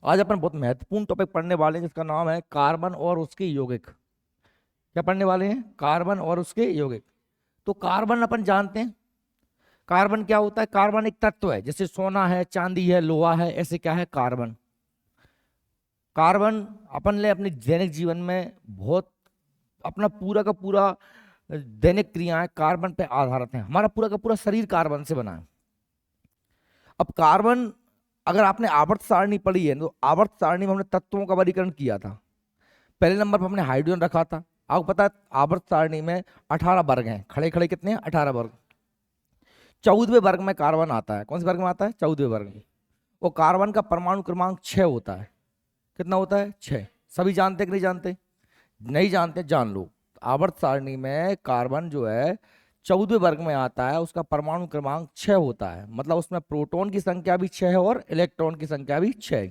आज अपन बहुत महत्वपूर्ण टॉपिक पढ़ने वाले हैं जिसका नाम है कार्बन और उसके यौगिक। क्या पढ़ने वाले हैं? कार्बन और उसके यौगिक। तो कार्बन अपन जानते हैं, कार्बन क्या होता है? कार्बन एक तत्व है, जैसे सोना है, चांदी है, लोहा है, ऐसे क्या है? कार्बन। कार्बन अपन ले अपने दैनिक जीवन में बहुत, अपना पूरा का पूरा दैनिक क्रियाएं कार्बन पे आधारित हैं। हमारा पूरा का पूरा शरीर कार्बन से बना है। अब कार्बन, अगर आपने आवर्त सारणी पढ़ी है तो आवर्त सारणी में हमने तत्वों का वर्गीकरण किया था। पहले नंबर पर हमने हाइड्रोजन रखा था। आपको पता है आवर्त सारणी में 18 वर्ग हैं, खड़े खड़े कितने हैं? 18 वर्ग। 14वें वर्ग में कार्बन आता है। कौन से वर्ग में आता है? 14वें वर्ग में। वो कार्बन का परमाणु क्रमांक 6 होता है। कितना होता है? 6। सभी जानते हैं कि नहीं जानते? नहीं जानते? जान लो। आवर्त सारणी में कार्बन जो है 14वें वर्ग में आता है, उसका परमाणु क्रमांक 6 होता है। मतलब उसमें प्रोटॉन की संख्या भी 6 है और इलेक्ट्रॉन की संख्या भी 6 है।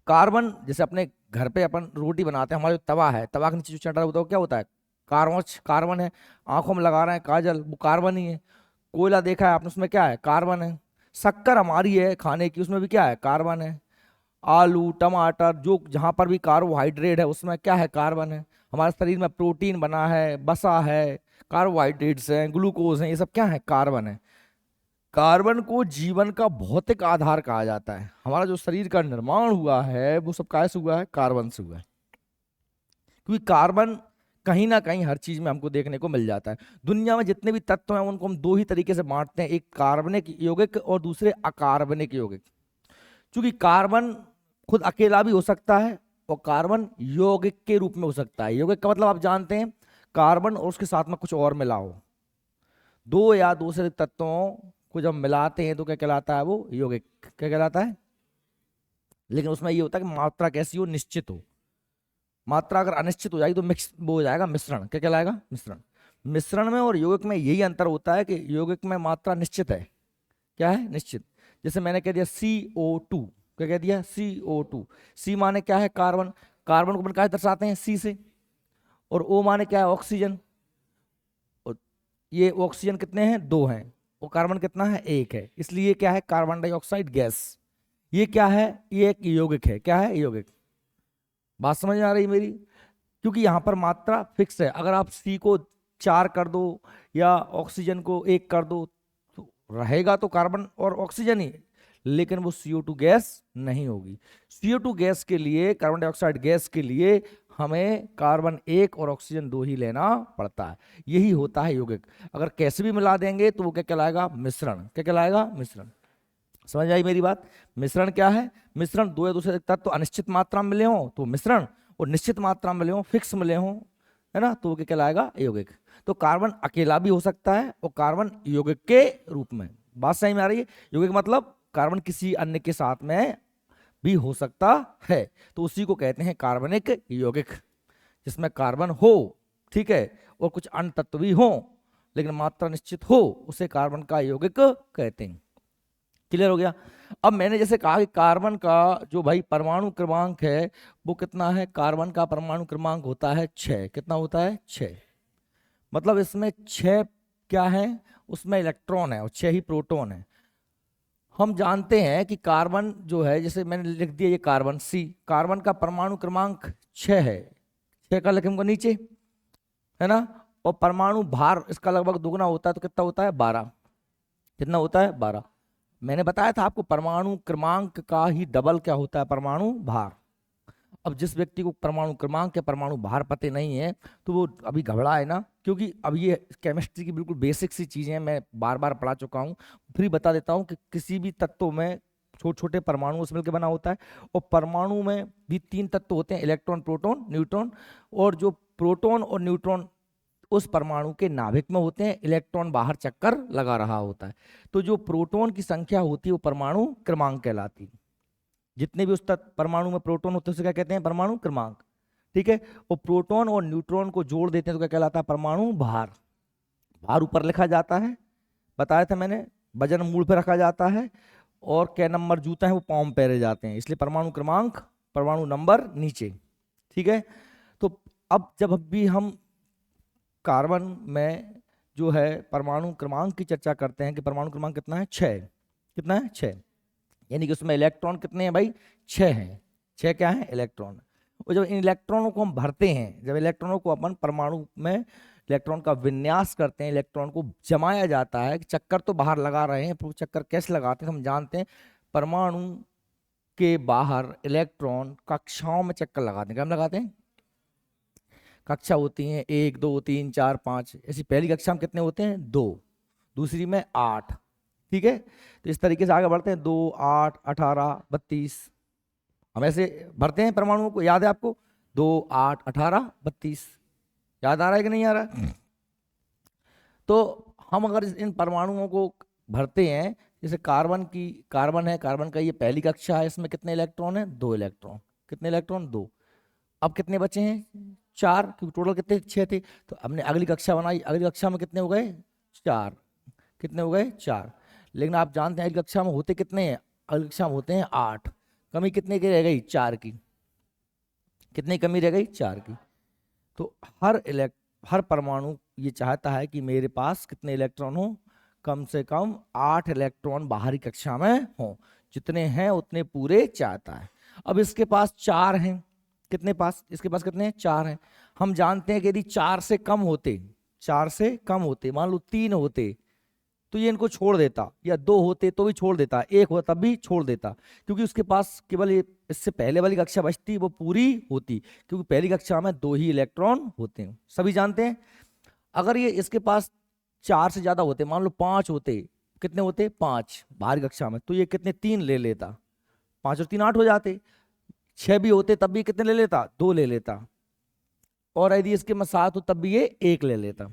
कार्बन, जैसे अपने घर पे अपन रोटी बनाते हैं, हमारा जो तवा है, तवा के नीचे जो चढ़ा होता है वो क्या होता है? कार्बन। कार्बन है। आंखों में लगा रहे हैं काजल, वो कार्बन ही है। कोयला देखा है आपने, उसमें क्या है? कार्बन है। शक्कर हमारी है खाने की, उसमें भी क्या है? कार्बन है। आलू, टमाटर, जो जहां पर भी कार्बोहाइड्रेट है उसमें क्या है? कार्बन है। हमारे शरीर में प्रोटीन बना है, वसा है, कार्बोहाइड्रेट्स हैं, ग्लूकोज हैं, ये सब क्या है? कार्बन है। कार्बन को जीवन का भौतिक आधार कहा जाता है। हमारा जो शरीर का निर्माण हुआ है वो सब कैसे हुआ है? कार्बन से हुआ है। क्योंकि कार्बन कहीं ना कहीं हर चीज में हमको देखने को मिल जाता है। दुनिया में जितने भी तत्व हैं उनको हम दो ही तरीके से बांटते हैं, एक कार्बनिक यौगिक और दूसरे अकार्बनिक यौगिक। क्योंकि कार्बन खुद अकेला भी हो सकता है और कार्बन यौगिक के रूप में हो सकता है। यौगिक का मतलब आप जानते हैं, कार्बन और उसके साथ में कुछ और मिला हो। दो या दो से अधिक तत्वों को जब मिलाते हैं तो क्या कहलाता है? वो यौगिक। क्या कहलाता है? लेकिन उसमें ये होता है कि मात्रा कैसी हो? निश्चित हो। मात्रा अगर अनिश्चित हो जाएगी तो मिक्स वो हो जाएगा मिश्रण। क्या कहलाएगा? मिश्रण। मिश्रण में और यौगिक में यही अंतर होता है कि यौगिक में मात्रा निश्चित है। क्या है? निश्चित। जैसे मैंने कह दिया CO2। क्या कह दिया? CO2। सी माने क्या है? कार्बन। कार्बन को अपन क्या दर्शाते हैं? सी से। और ओ माने क्या है? ऑक्सीजन। और ये ऑक्सीजन कितने हैं? 2 हैं। वो कार्बन कितना है? 1 है। इसलिए क्या है? Carbon dioxide gas. ये क्या है? ये एक यौगिक है। क्या है? यौगिक। बात समझ में आ रही है मेरी? क्योंकि यहां पर मात्रा फिक्स है। अगर आप सी को 4 कर दो या ऑक्सीजन को 1 कर दो तो रहेगा तो कार्बन और ऑक्सीजन ही, लेकिन वो CO2 गैस नहीं होगी। CO2 गैस के लिए, कार्बन डाइऑक्साइड गैस के लिए हमें कार्बन 1 और ऑक्सीजन 2 ही लेना पड़ता है। यही होता है यौगिक। अगर कैसे भी मिला देंगे तो वो क्या कहलाएगा? मिश्रण। क्या कहलाएगा? मिश्रण। समझ आई मेरी बात? मिश्रण क्या है? मिश्रण दो या दूसरे अधिक तत्व तो अनिश्चित मात्रा में मिले हो तो मिश्रण, और निश्चित मात्रा में मिले हो, फिक्स मिले हो, है ना, तो वो क्या कहलाएगा? यौगिक। तो कार्बन अकेला भी हो सकता है और कार्बन यौगिक के रूप में। बात सही में आ रही है? यौगिक मतलब कार्बन किसी अन्य के साथ में भी हो सकता है, तो उसी को कहते हैं कार्बनिक यौगिक। जिसमें कार्बन हो, ठीक है, और कुछ अन्य तत्व भी हो लेकिन मात्रा निश्चित हो, उसे कार्बन का यौगिक कहते हैं। क्लियर हो गया? अब मैंने जैसे कहा कि कार्बन का जो भाई परमाणु क्रमांक है वो कितना है? कार्बन का परमाणु क्रमांक होता है 6। कितना होता है? 6। मतलब इसमें 6 क्या है? उसमें इलेक्ट्रॉन है और 6 ही प्रोटॉन है। हम जानते हैं कि कार्बन जो है, जैसे मैंने लिख दिया ये कार्बन C, कार्बन का परमाणु क्रमांक 6 है। 6 का लिखेंगे नीचे, है ना। और परमाणु भार इसका लगभग दुगना होता है, तो कितना होता है? 12। कितना होता है? 12। मैंने बताया था आपको परमाणु क्रमांक का ही डबल क्या होता है? परमाणु भार। अब जिस व्यक्ति को परमाणु क्रमांक या परमाणु भार पते नहीं है तो वो अभी घबराए ना, क्योंकि अब ये केमिस्ट्री की बिल्कुल बेसिक सी चीजें मैं बार बार पढ़ा चुका हूँ। फिर बता देता हूँ कि किसी भी तत्व में छोटे छोटे परमाणु से मिलकर बना होता है। और परमाणु में भी 3 तत्व होते हैं, इलेक्ट्रॉन, प्रोटॉन, न्यूट्रॉन। और जो प्रोटॉन और न्यूट्रॉन उस परमाणु के नाभिक में होते हैं, इलेक्ट्रॉन बाहर चक्कर लगा रहा होता है। तो जो प्रोटॉन की संख्या होती है वो परमाणु क्रमांक कहलाती है। जितने भी उस परमाणु में प्रोटॉन होते हैं उसे क्या कहते हैं? परमाणु क्रमांक। ठीक है। वो प्रोटॉन और न्यूट्रॉन को जोड़ देते हैं तो क्या कहलाता है? परमाणु भार। भार ऊपर लिखा जाता है, बताया था मैंने। वजन मूल पे रखा जाता है और कै नंबर जूता है वो पाँव में पहने जाते हैं, इसलिए परमाणु क्रमांक, परमाणु नंबर नीचे। ठीक है। तो अब जब भी हम कार्बन में जो है परमाणु क्रमांक की चर्चा करते हैं कि परमाणु क्रमांक कितना है? 6। कितना है? 6। यानी कि उसमें इलेक्ट्रॉन कितने हैं भाई, 6 हैं। 6 क्या हैं, इलेक्ट्रॉन। और जब इन इलेक्ट्रॉनों को हम भरते हैं, जब इलेक्ट्रॉनों को अपन परमाणु में इलेक्ट्रॉन का विन्यास करते हैं, इलेक्ट्रॉन को जमाया जाता है, चक्कर तो बाहर लगा रहे हैं, पर चक्कर कैसे लगाते हैं हम जानते हैं। परमाणु के बाहर इलेक्ट्रॉन कक्षाओं में चक्कर लगाते हैं। क्या हम लगाते हैं, कक्षा होती हैं 1 2 3 4 5, ऐसी पहली कक्षा में कितने होते हैं, 2, दूसरी में 8। ठीक है, तो इस तरीके से आगे बढ़ते हैं, 2 8 18 32, हम ऐसे भरते हैं परमाणुओं को, याद है आपको, 2 8 18 32, याद आ रहा है कि नहीं आ रहा है? तो हम अगर इन परमाणुओं को भरते हैं, जैसे कार्बन है, कार्बन का ये पहली कक्षा है, इसमें कितने इलेक्ट्रॉन है, 2 इलेक्ट्रॉन। कितने इलेक्ट्रॉन, 2। अब कितने बचे हैं, 4, क्योंकि टोटल कितने 6 थे। तो हमने अगली कक्षा बनाई, अगली कक्षा में कितने हो गए, 4। कितने हो गए, 4। लेकिन आप जानते हैं अगली कक्षा में होते कितने हैं, अगली कक्षा में होते हैं 8। कमी कितने की रह गई, 4 की। कितनी कमी रह गई, 4 की। तो हर परमाणु ये चाहता है कि मेरे पास कितने इलेक्ट्रॉन हो, कम से कम 8 इलेक्ट्रॉन बाहरी कक्षा में हो। जितने हैं उतने पूरे चाहता है। अब इसके पास 4 हैं, कितने पास, इसके पास कितने हैं, 4 हैं। हम जानते हैं कि यदि 4 से कम होते, 4 से कम होते, मान लो 3 होते तो ये इनको छोड़ देता, या 2 होते तो भी छोड़ देता, 1 होता तब भी छोड़ देता, क्योंकि उसके पास केवल ये इससे पहले वाली कक्षा बचती वो पूरी होती, क्योंकि पहली कक्षा में 2 ही इलेक्ट्रॉन होते हैं, सभी जानते हैं। अगर ये इसके पास 4 से ज्यादा होते, मान लो 5 होते, कितने होते, 5 बाहरी कक्षा में, तो ये कितने, 3 ले लेता, 5 और 3 8 हो जाते। 6 भी होते तब भी कितने ले लेता, 2 ले लेता, और यदि इसके में 7 हो तब भी ये 1 ले लेता,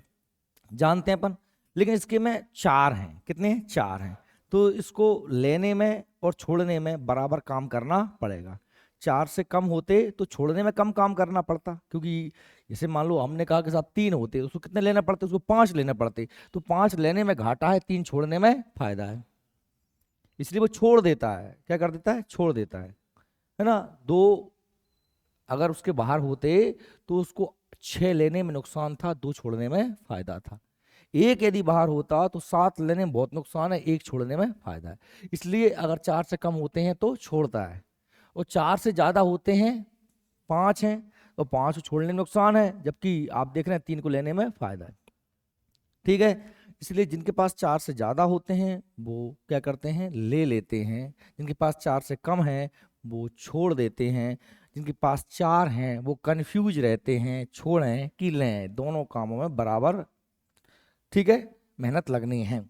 जानते हैं अपन। लेकिन इसके में 4 हैं, कितने हैं, 4 हैं, तो इसको लेने में और छोड़ने में बराबर काम करना पड़ेगा। 4 से कम होते तो छोड़ने में कम काम करना पड़ता, क्योंकि जैसे मान लो हमने कहा कि साहब 3 होते, उसको कितने लेना पड़ते, उसको 5 लेने पड़ते, तो 5 लेने में घाटा है, 3 छोड़ने में फायदा है, इसलिए वो छोड़ देता है। क्या कर देता है, छोड़ देता है ना। 2 अगर उसके बाहर होते तो उसको 6 लेने में नुकसान था, 2 छोड़ने में फायदा था। 1 यदि बाहर होता तो 7 लेने में बहुत नुकसान है, 1 छोड़ने में फायदा है। इसलिए अगर 4 से कम होते हैं तो छोड़ता है, और 4 से ज्यादा होते हैं, 5 हैं, तो 5 को छोड़ने में नुकसान है, जबकि आप देख रहे हैं 3 को लेने में फायदा है। ठीक है, इसलिए जिनके पास 4 से ज्यादा होते हैं वो क्या करते हैं, ले लेते हैं। जिनके पास 4 से कम है वो छोड़ देते हैं। जिनके पास 4 हैं वो कंफ्यूज रहते हैं, छोड़ें कि लें, दोनों कामों में बराबर, ठीक है, मेहनत लगनी है।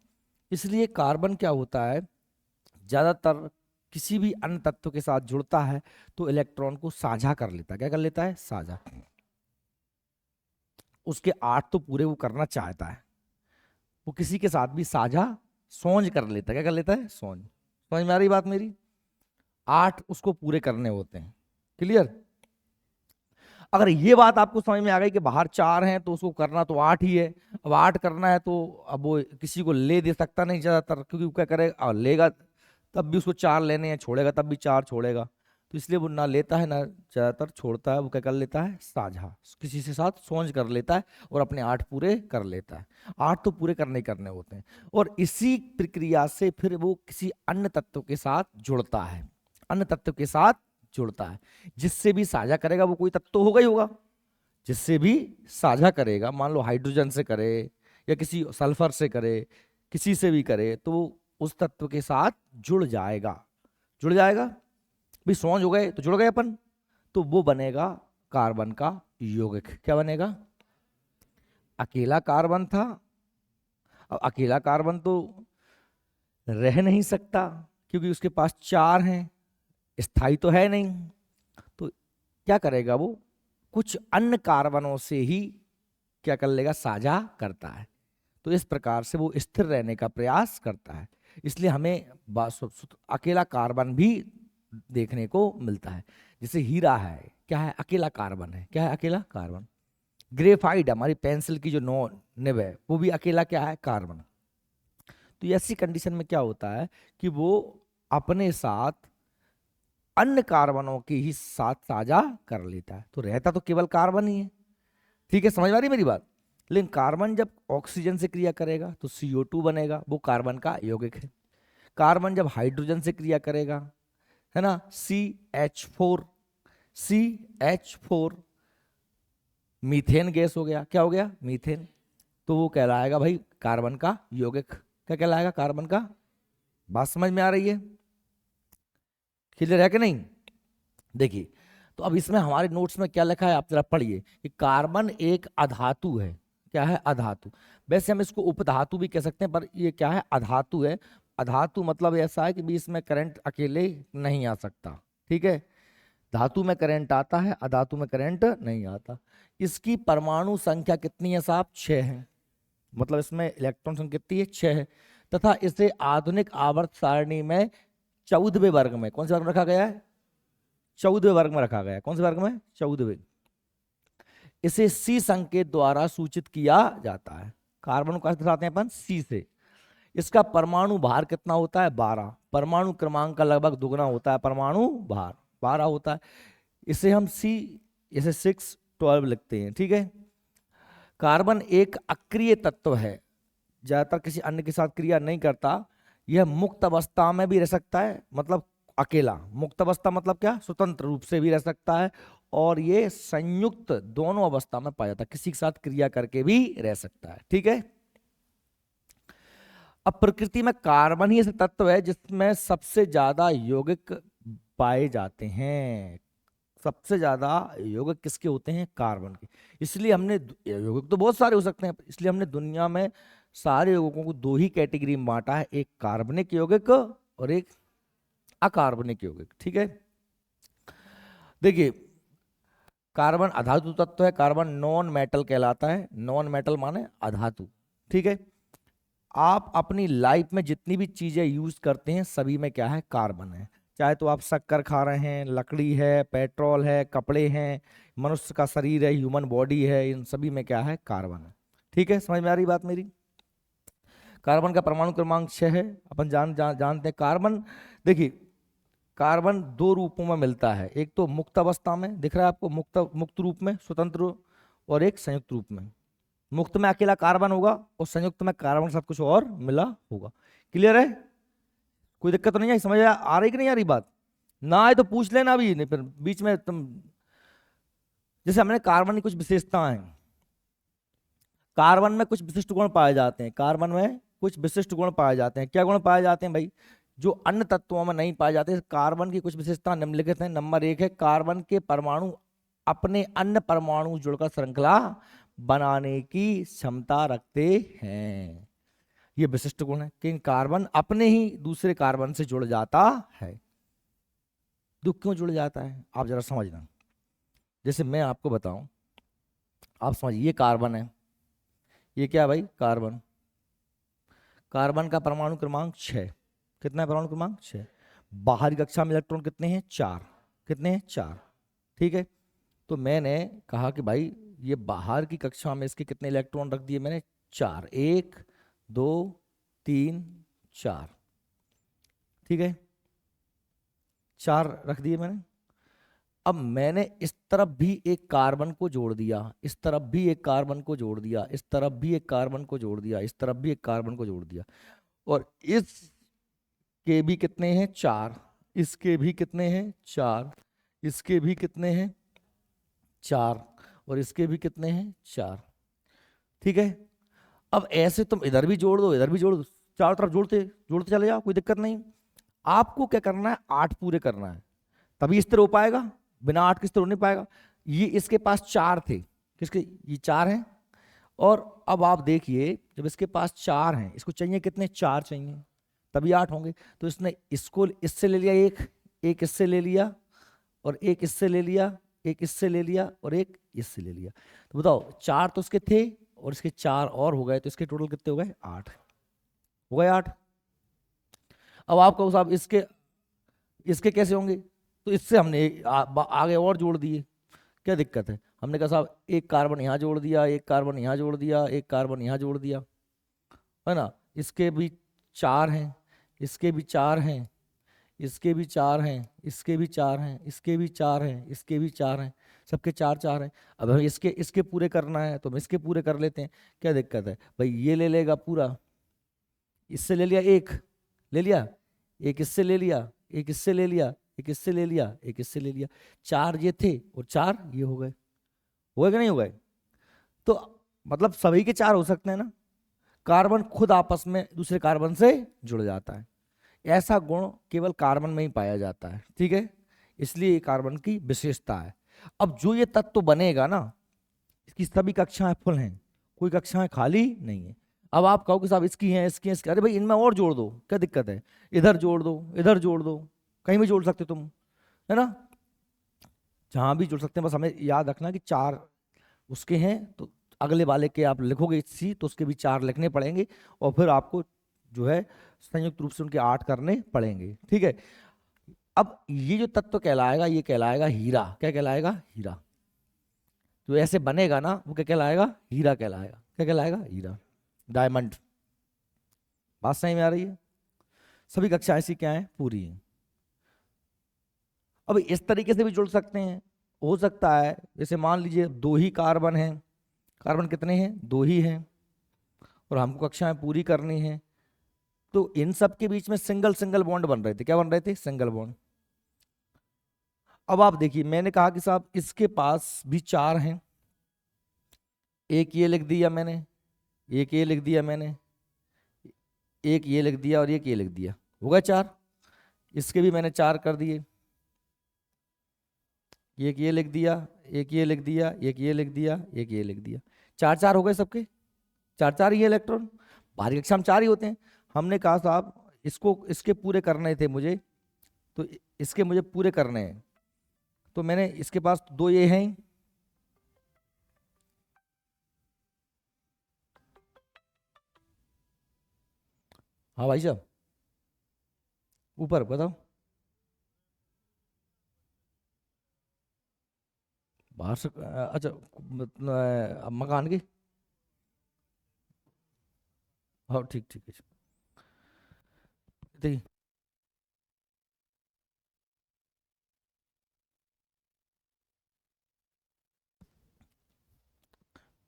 इसलिए कार्बन क्या होता है, ज्यादातर किसी भी अन्य तत्व के साथ जुड़ता है तो इलेक्ट्रॉन को साझा कर लेता है। क्या कर लेता है, साझा। उसके 8 तो पूरे वो करना चाहता है, वो किसी के साथ भी साझा सोच कर लेता है। क्या कर लेता है, सोच। समझ में आ रही बात मेरी? 8 उसको पूरे करने होते हैं। क्लियर? अगर ये बात आपको समझ में आ गई कि बाहर 4 हैं तो उसको करना तो 8 ही है, अब 8 करना है तो अब वो किसी को ले दे सकता नहीं ज्यादातर, क्योंकि वो क्या करेगा, लेगा तब भी उसको 4 लेने हैं, छोड़ेगा तब भी 4 छोड़ेगा, तो इसलिए वो ना लेता है ना ज्यादातर छोड़ता है। वो क्या कर लेता है, साझा किसी से साथ सोच कर लेता है और अपने 8 पूरे कर लेता है। 8 तो पूरे करने ही करने होते हैं, और इसी प्रक्रिया से फिर वो किसी अन्य तत्व के साथ जुड़ता है, अन्य तत्व के साथ जुड़ता है। जिससे भी साझा करेगा वो कोई तत्व तो होगा ही होगा, जिससे भी साझा करेगा, मान लो हाइड्रोजन से करे या किसी सल्फर से करे, किसी से भी करे, तो वो उस तत्व के साथ जुड़ जाएगा। जुड़ जाएगा भी, समझ हो गए तो जुड़ गए अपन, तो वो बनेगा कार्बन का यौगिक। क्या बनेगा, अकेला कार्बन था, अब अकेला कार्बन तो रह नहीं सकता क्योंकि उसके पास 4 हैं, स्थायी तो है नहीं, तो क्या करेगा वो, कुछ अन्य कार्बनों से ही क्या कर लेगा, साझा करता है। तो इस प्रकार से वो स्थिर रहने का प्रयास करता है। इसलिए हमें अकेला कार्बन भी देखने को मिलता है। जैसे हीरा है, क्या है, अकेला कार्बन है। क्या है, अकेला कार्बन। ग्रेफाइट, हमारी पेंसिल की जो निब है, वो भी अकेला क्या है, कार्बन। तो ऐसी कंडीशन में क्या होता है कि वो अपने साथ अन्य कार्बनों के ही साथ साझा कर लेता है, तो रहता तो केवल कार्बन ही है। ठीक है, समझ में आ रही मेरी बात? लेकिन कार्बन जब ऑक्सीजन से क्रिया करेगा तो CO2 बनेगा, वो कार्बन का यौगिक है। कार्बन जब हाइड्रोजन से क्रिया करेगा, है ना, CH4 मीथेन गैस हो गया। क्या हो गया? मीथेन। तो वो कहलाएगा भाई कार्बन का यौगिक। क्या कहलाएगा? कार्बन का। बात समझ में आ रही है? क्लियर है कि नहीं? देखिए, तो अब इसमें हमारे नोट्स में क्या लिखा है आप जरा पढ़िए कि कार्बन एक अधातु है। क्या है? अधातु। वैसे हम इसको उपधातु भी कह सकते हैं, पर ये क्या है? अधातु है। अधातु मतलब ऐसा है कि भी इसमें करंट अकेले नहीं आ सकता। ठीक है, धातु में करंट आता है, अधातु में करंट नहीं आता। इसकी परमाणु संख्या कितनी है साहब? 6 है। मतलब इसमें इलेक्ट्रॉन संख्या कितनी है? 6 है। तथा इसे आधुनिक आवर्त सारणी में 14वें वर्ग में, कौन से वर्ग में रखा गया है? 14वें वर्ग में रखा गया है। कौन से वर्ग में? 14वें। इसे सी संकेत द्वारा सूचित किया जाता है। कार्बन को कैसे दिखाते हैं अपन? सी से। इसका परमाणु भार कितना होता है? 12। परमाणु क्रमांक का लगभग दुगना होता है परमाणु भार, 12 होता है। इसे हम सी, इसे 612 लिखते हैं। ठीक है। कार्बन एक अक्रिय तत्व है, ज्यादातर किसी अन्य के साथ क्रिया नहीं करता। यह मुक्त अवस्था में भी रह सकता है, मतलब अकेला। मुक्त अवस्था मतलब क्या? स्वतंत्र रूप से भी रह सकता है, और ये संयुक्त दोनों अवस्था में पाया जाता है, किसी के साथ क्रिया करके भी रह सकता है। ठीक है। अब प्रकृति में कार्बन ही ऐसा तत्व है जिसमें सबसे ज्यादा यौगिक पाए जाते हैं। सबसे ज्यादा यौगिक किसके होते हैं? कार्बन के। इसलिए हमने, यौगिक तो बहुत सारे हो सकते हैं, इसलिए हमने दुनिया में सारे यौगिकों को दो ही कैटेगरी में बांटा है, एक कार्बनिक यौगिक और एक अकार्बनिक यौगिक। ठीक है। देखिए, कार्बन अधातु तत्व है, कार्बन नॉन मेटल कहलाता है। नॉन मेटल माने अधातु। ठीक है। आप अपनी लाइफ में जितनी भी चीजें यूज करते हैं सभी में क्या है? कार्बन है। चाहे तो आप शक्कर खा रहे हैं, लकड़ी है, पेट्रोल है, कपड़े हैं, मनुष्य का शरीर है, ह्यूमन बॉडी है, इन सभी में क्या है? कार्बन है। ठीक है, समझ में आ रही बात मेरी? कार्बन का परमाणु क्रमांक 6 है। अपन जानते हैं कार्बन। देखिए, कार्बन दो रूपों में मिलता है, एक तो मुक्त अवस्था में दिख रहा है आपको, मुक्त रूप में, स्वतंत्र, और एक संयुक्त रूप में। मुक्त में अकेला कार्बन होगा और संयुक्त में कार्बन के साथ कुछ और मिला होगा। क्लियर है? कोई दिक्कत तो नहीं है? समझ आ रही कि नहीं आ रही बात? ना आए तो पूछ लेना अभी, नहीं फिर बीच में तुम। जैसे हमने कार्बन की कुछ विशेषताएं, कार्बन में कुछ विशिष्ट गुण पाए जाते हैं। कार्बन में कुछ विशिष्ट गुण पाए जाते हैं। क्या गुण पाए जाते हैं भाई? जो अन्य तत्वों में नहीं पाए जाते। कार्बन की कुछ विशेषता निम्नलिखित हैं। नंबर 1 है, कार्बन के परमाणु अपने अन्य परमाणु जुड़कर श्रृंखला बनाने की क्षमता रखते हैं। ये विशिष्ट गुण है कि कार्बन अपने ही दूसरे कार्बन से जुड़ जाता है। तो क्यों जुड़ जाता है आप जरा समझना। जैसे मैं आपको बताऊं, आप समझिए, ये कार्बन है, ये क्या भाई? कार्बन। कार्बन का परमाणु क्रमांक 6। कितना है परमाणु क्रमांक? 6। बाहरी कक्षा में इलेक्ट्रॉन कितने हैं? 4। कितने हैं? 4। ठीक है। तो मैंने कहा कि भाई ये बाहर की कक्षा में इसके कितने इलेक्ट्रॉन रख दिए मैंने? 4। 1 2 3 4। ठीक है, 4 रख दिए मैंने। अब मैंने इस तरफ भी एक कार्बन को जोड़ दिया, इस तरफ भी एक कार्बन को जोड़ दिया, इस तरफ भी एक कार्बन को जोड़ दिया, इस तरफ भी एक कार्बन को जोड़ दिया, और इस के भी कितने हैं? 4। इसके भी कितने हैं? 4। इसके भी कितने हैं? 4। और इसके भी कितने हैं? 4। ठीक है। अब ऐसे तुम इधर भी जोड़ दो, इधर भी जोड़ दो, चारों तरफ जोड़ते जोड़ते चले जाओ, कोई दिक्कत नहीं। आपको क्या करना है? 8 पूरे करना है, तभी स्थिर हो पाएगा। बिना 8 के स्थिर हो नहीं पाएगा। ये इसके पास 4 थे, किसके? ये 4 हैं। और अब आप देखिए, जब इसके पास 4 हैं, इसको चाहिए कितने? 4 चाहिए, तभी 8 होंगे। तो इसने इसको इससे ले लिया, एक इससे ले लिया, और एक इससे ले लिया, एक इससे ले लिया, और एक इससे ले लिया। तो बताओ, 4 तो इसके थे और इसके 4 और हो गए, तो इसके टोटल कितने हो गए? 8 हो गए। 8। अब आपको साहब इसके इसके कैसे होंगे? तो इससे हमने आगे और जोड़ दिए। क्या दिक्कत है? हमने कहा साहब एक कार्बन यहाँ जोड़ दिया, एक कार्बन यहाँ जोड़ दिया, एक कार्बन यहाँ जोड़ दिया, है ना। इसके भी 4 हैं, इसके भी 4 हैं, इसके भी 4 हैं, इसके भी 4 हैं, इसके भी 4 हैं, इसके भी 4 हैं, सबके 4 4 हैं। अब हमें इसके इसके पूरे करना है तो हम इसके पूरे कर लेते हैं। क्या दिक्कत है भाई? ये ले लेगा पूरा, इससे ले लिया, एक ले लिया, एक इससे ले लिया, एक इससे ले लिया, एक इससे ले लिया, एक इससे ले लिया, 4 ये थे और 4 ये हो गए कि नहीं हो गए? तो मतलब सभी के 4 हो सकते हैं ना। कार्बन खुद आपस में दूसरे कार्बन से जुड़ जाता है। ऐसा गुण केवल कार्बन में ही पाया जाता है, ठीक है, इसलिए ये कार्बन की विशेषता है। अब जो ये तत्व बनेगा ना, इसकी सभी कक्षाएं फुल हैं, कोई कक्षाएं खाली नहीं है। अब आप कहो कि साहब इसकी हैं, इसकी हैं, इसकी, अरे भाई इनमें और जोड़ दो, क्या दिक्कत है? इधर जोड़ दो, इधर जोड़ दो, कहीं भी जोड़ सकते तुम, है ना, जहां भी जोड़ सकते हैं। बस हमें याद रखना कि 4 उसके हैं, तो अगले वाले के आप लिखोगे सी तो उसके भी 4 लिखने पड़ेंगे, और फिर आपको जो है संयुक्त रूप से उनके 8 करने पड़ेंगे, ठीक है। अब ये जो तत्व कहलाएगा, ये कहलाएगा हीरा। क्या कहलाएगा? हीरा। जो ऐसे बनेगा ना, वो क्या कहलाएगा? हीरा कहलाएगा। क्या कहलाएगा? हीरा, डायमंड। बात सही में आ रही है? सभी कक्षा ऐसी क्या है? पूरी है। अब इस तरीके से भी जुड़ सकते हैं, हो सकता है जैसे मान लीजिए 2 ही कार्बन हैं, कार्बन कितने हैं? 2 ही हैं, और हमको कक्षाएं पूरी करनी है, तो इन सब के बीच में सिंगल सिंगल बॉन्ड बन रहे थे। क्या बन रहे थे? Single bond. अब आप देखिए, मैंने कहा कि साहब इसके पास भी 4 हैं, एक ये लिख दिया मैंने, एक ये लिख दिया मैंने, एक ये लिख दिया और एक ये लिख दिया, हो गए 4। इसके भी मैंने 4 कर दिए, एक ये लिख दिया, एक ये लिख दिया, एक ये लिख दिया, एक ये लिख दिया, 4 4 हो गए सबके, 4 4 ही इलेक्ट्रॉन। बाहरी कक्षा में 4 ही होते हैं। हमने कहा साहब इसको, इसके पूरे करने थे मुझे, तो इसके मुझे पूरे करने हैं, तो मैंने इसके पास 2 ये हैं, हाँ भाई साहब, ऊपर बताओ, बाहर से अच्छा, मकान की, हाँ ठीक ठीक है, देखिए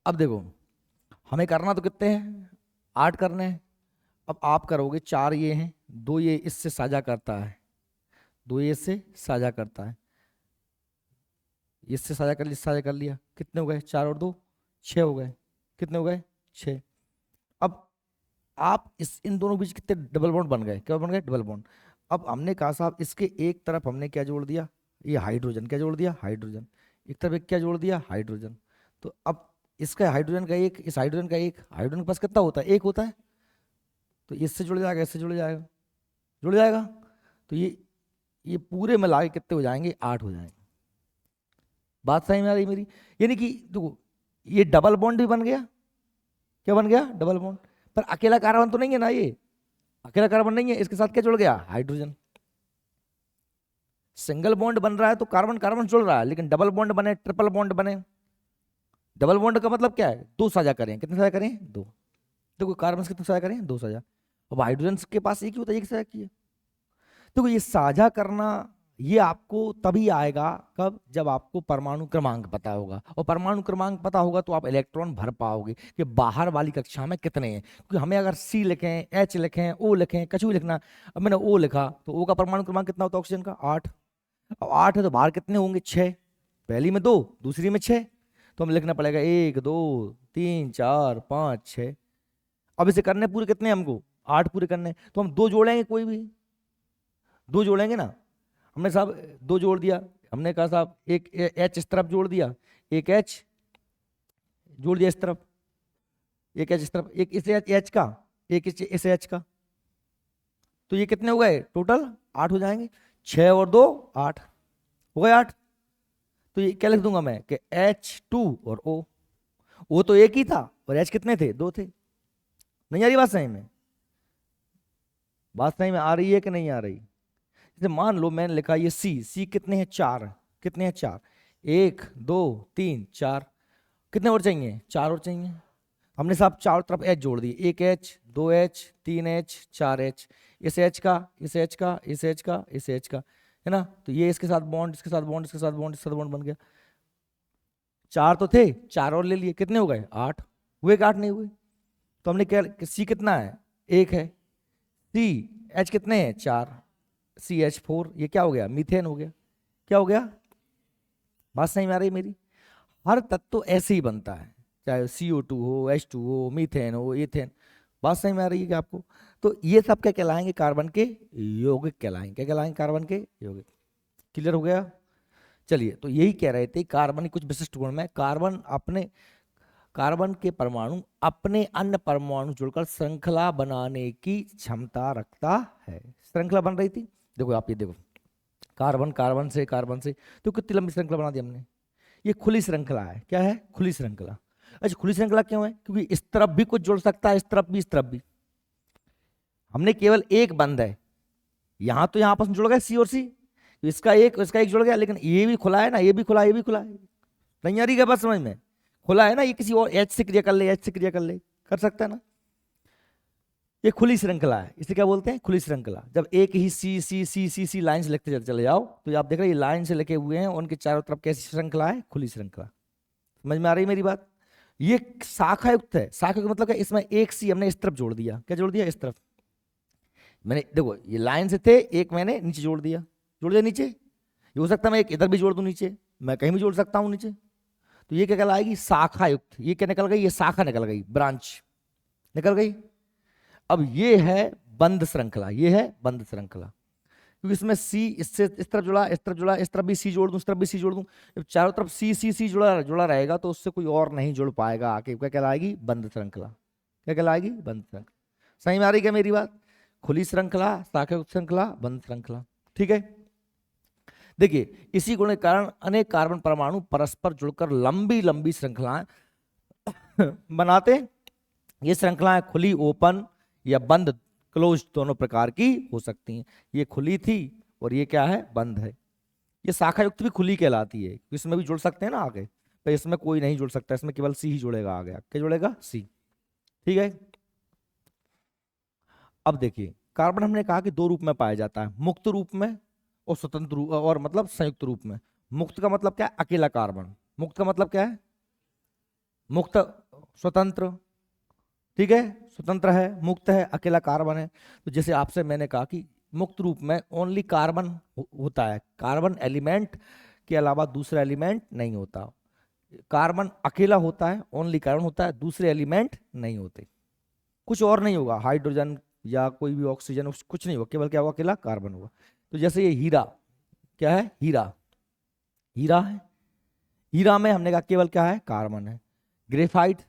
अब देखो, हमें करना तो कितने हैं? 8 करने हैं। अब आप करोगे 4 ये हैं, 2 ये इससे साझा करता है, 2 ये इससे साझा करता है, इससे साझा कर लिया, साझा कर लिया, कितने हो गए? 4 और 2 6 हो गए। कितने हो गए? 6। अब आप इस इन दोनों के बीच कितने डबल बॉन्ड बन गए? क्या बन गए? Double bond. अब हमने कहा साहब इसके एक तरफ हमने क्या जोड़ दिया? ये हाइड्रोजन। क्या जोड़ दिया? हाइड्रोजन। एक तरफ एक क्या जोड़ दिया? हाइड्रोजन। तो अब इसका हाइड्रोजन का एक, इस हाइड्रोजन का एक, हाइड्रोजन के पास कितना होता है? एक होता है, तो इससे जुड़ जाएगा, इससे जुड़ जाएगा, जुड़ जाएगा, तो ये पूरे मिला के कितने हो जाएंगे? 8 हो जाएंगे। बात सही में आ रही मेरी? यानी कि देखो, ये डबल बॉन्ड भी बन गया। क्या बन गया? Double bond. पर अकेला कार्बन तो नहीं है ना, ये अकेला कार्बन नहीं है, इसके साथ क्या जुड़ गया? हाइड्रोजन। सिंगल बॉन्ड बन रहा है तो कार्बन कार्बन जुड़ रहा है, लेकिन डबल बॉन्ड बने, ट्रिपल बॉन्ड बने, डबल बॉन्ड का मतलब क्या है? 2 साझा करें। कितने साझा करें? 2। देखो कार्बन से कितने साझा करें? 2 साझा। अब हाइड्रोजन के पास एक ही होता है, एक साझा किया। देखो ये साझा करना, ये आपको तभी आएगा कब? जब आपको परमाणु क्रमांक पता होगा, और परमाणु क्रमांक पता होगा तो आप इलेक्ट्रॉन भर पाओगे कि बाहर वाली कक्षा में कितने हैं। क्योंकि हमें अगर सी लिखें, एच लिखें, ओ लिखें, कुछ भी लिखना, अब मैंने ओ लिखा तो ओ का परमाणु क्रमांक कितना होता है ऑक्सीजन का? 8। अब 8 है तो बाहर कितने होंगे? 6। पहली में 2, दूसरी में 6, तो हमें लिखना पड़ेगा 1 2 3 4 5 6। अब इसे करने पूरे कितने हमको? 8 पूरे करने, तो हम 2 जोड़ेंगे, कोई भी 2 जोड़ेंगे ना। हमने साहब 2 जोड़ दिया, हमने कहा साहब एक एच इस तरफ जोड़ दिया, एक एच जोड़ दिया इस तरफ, एक एच इस तरफ, एक इस एच का, एक इस एच का, तो ये कितने हो गए टोटल? 8 हो जाएंगे। 6 और 2 8 हो गए 8। तो ये क्या लिख दूंगा मैं कि H2 और O तो एक ही था, और H कितने थे? 2 थे। नहीं आ रही बात सही में? बात सही में आ रही है कि नहीं आ रही? जैसे मान लो मैंने लिखा ये सी कितने हैं? 4। कितने हैं? 4। 1 2 3 4। कितने और चाहिए? 4 और चाहिए। हमने साहब चारों तरफ एच जोड़ दिए, एक एच, 2 एच, 3 एच, 4 एच, इस एच का, इस एच का, इस एच का, इस एच का, है ना। तो ये इसके साथ बॉन्ड, इसके साथ बॉन्ड, इसके साथ बॉन्ड, इसके साथ बॉन्ड बन गया। 4 तो थे, 4 और ले लिए, कितने हो गए? 8 हुए कि 8 नहीं हुए? तो हमने क्या, सी कितना है? 1 है। सी H कितने हैं 4, CH4, ये क्या हो गया मीथेन हो गया। क्या हो गया, बात सही में आ रही है मेरी। हर तत्व तो ऐसे ही बनता है, चाहे CO2 हो, H2 हो, मीथेन हो, इथेन। बात सही में आ रही है क्या आपको। तो ये सब क्या कहलाएंगे, कार्बन के यौगिक कहलाएंगे। क्या कहलाएंगे, कार्बन के यौगिक। क्लियर हो गया। चलिए, तो यही कह रहे थे कार्बन की कुछ विशिष्ट गुण में, कार्बन के परमाणु अपने अन्य परमाणु जुड़कर श्रृंखला बनाने की क्षमता रखता है। श्रृंखला बन रही थी, देखो आप, ये देखो कार्बन कार्बन से तो कितनी लंबी श्रृंखला बना दी हमने। ये खुली श्रृंखला है, क्या है, खुली श्रृंखला। अच्छा, खुली श्रृंखला क्यों है, क्योंकि इस तरफ भी कुछ जुड़ सकता है, इस तरफ भी, इस तरफ भी। हमने केवल एक बंद है, यहां तो यहां आपस में जुड़ गए C और C, इसका एक जुड़ गया, लेकिन ये भी खुला है ना, ये भी खुला है, ये भी खुला है। नहीं आ रही क्या बात समझ में, खुला है ना, ये किसी और H से क्रिया कर ले, H से क्रिया कर ले, कर सकता है ना। ये खुली श्रृंखला है, इसे क्या बोलते हैं, खुली श्रृंखला। जब एक ही सी लाइन से लिखते चले जाओ, तो आप देख रहे हैं ये लाइन से लिखे हुए हैं, उनके चारों तरफ कैसी श्रृंखला है, खुली श्रृंखला। समझ में आ रही है मेरी बात। ये शाखा युक्त है, शाखा का मतलब क्या, इसमें एक सी हमने इस तरफ जोड़ दिया, क्या जोड़ दिया, इस तरफ। मैंने देखो ये लाइन से थे, एक मैंने नीचे जोड़ दिया, नीचे। ये हो सकता है मैं एक इधर भी जोड़ दूं नीचे, मैं कहीं भी जोड़ सकता हूं नीचे। तो ये क्या कहलाएगी, शाखा युक्त। ये क्या निकल गई, ये शाखा निकल गई, ब्रांच निकल गई। अब ये है बंद श्रृंखला, ये है बंद श्रृंखला, क्योंकि इसमें सी इससे इस तरफ जुड़ा, इस तरफ जुड़ा, इस तरफ भी सी जोड़ दूं, इस तरफ भी सी जोड़ दूं। जब चारों तरफ सी जुड़ा जुड़ा रहेगा, तो उससे कोई और नहीं जुड़ पाएगा आके। क्या कहलाएगी, बंद श्रृंखला। क्या कहलाएगी, बंद श्रृंखला। सही में आ रही क्या मेरी बात। खुली श्रृंखला, शाखा श्रृंखला, बंद श्रृंखला, ठीक है। देखिए, इसी गुण के कारण अनेक कार्बन परमाणु परस्पर जुड़कर लंबी लंबी श्रृंखलाएं बनाते। ये श्रृंखलाएं खुली, ओपन, या बंद, क्लोज, दोनों प्रकार की हो सकती हैं। ये खुली थी और ये क्या है, बंद है। ये शाखा युक्त भी खुली कहलाती है, इसमें भी जुड़ सकते हैं ना आगे, पर इसमें कोई नहीं जुड़ सकता, इसमें केवल सी ही जुड़ेगा आगे। क्या जुड़ेगा, सी, ठीक है। अब देखिए, कार्बन हमने कहा कि दो रूप में पाया जाता है, मुक्त रूप में और स्वतंत्र रूप, और मतलब संयुक्त रूप में। मुक्त का मतलब क्या है, अकेला कार्बन। मुक्त का मतलब क्या है, मुक्त, स्वतंत्र, ठीक है, स्वतंत्र है, मुक्त है, अकेला कार्बन है। तो जैसे आपसे मैंने कहा कि मुक्त रूप में ओनली कार्बन होता है, कार्बन एलिमेंट के अलावा दूसरा एलिमेंट नहीं होता। कार्बन अकेला होता है, ओनली कार्बन होता है, दूसरे एलिमेंट नहीं होते, कुछ और नहीं होगा, हाइड्रोजन या कोई भी ऑक्सीजन, कुछ नहीं होगा, केवल क्या होगा, अकेला कार्बन होगा। तो जैसे ये हीरा, क्या है, हीरा, हीरा है, हीरा में हमने कहा केवल क्या है, कार्बन है। ग्रेफाइट,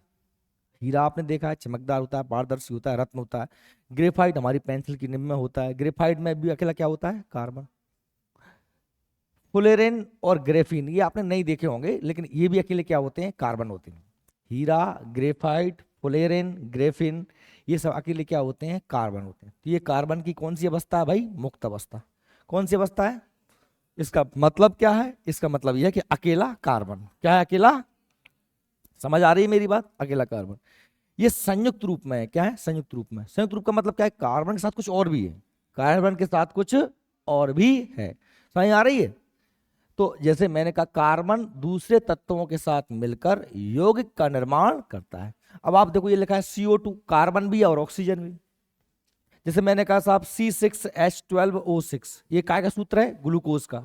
हीरा आपने देखा है चमकदार होता है, पारदर्शी होता है, रत्न होता है। ग्रेफाइट हमारी पेंसिल की निब में होता है, ग्रेफाइट में भी अकेला क्या होता है, कार्बन। फुलेरिन और ग्रेफिन ये आपने नहीं देखे होंगे, लेकिन ये भी अकेले क्या होते हैं, कार्बन होते हैं। हीरा, ग्रेफाइट, फुलेरिन, ग्रेफिन, ये सब अकेले क्या होते हैं, कार्बन होते हैं। तो ये कार्बन की कौन सी अवस्था है भाई, मुक्त अवस्था। कौन सी अवस्था है, इसका मतलब क्या है, इसका मतलब यह है कि अकेला कार्बन, क्या है, अकेला। समझ आ रही है मेरी बात, अकेला कार्बन। ये संयुक्त रूप में है, क्या है, संयुक्त रूप में। संयुक्त रूप का मतलब क्या है, कार्बन के साथ कुछ और भी है, कार्बन के साथ कुछ और भी है। समझ आ रही है। तो जैसे मैंने कहा, कार्बन दूसरे तत्वों के साथ मिलकर यौगिक का निर्माण करता है। अब आप देखो, ये लिखा है CO2, कार्बन भी और ऑक्सीजन भी। जैसे मैंने कहा साहब C6H12O6, ये काय का सूत्र है, ग्लूकोज का।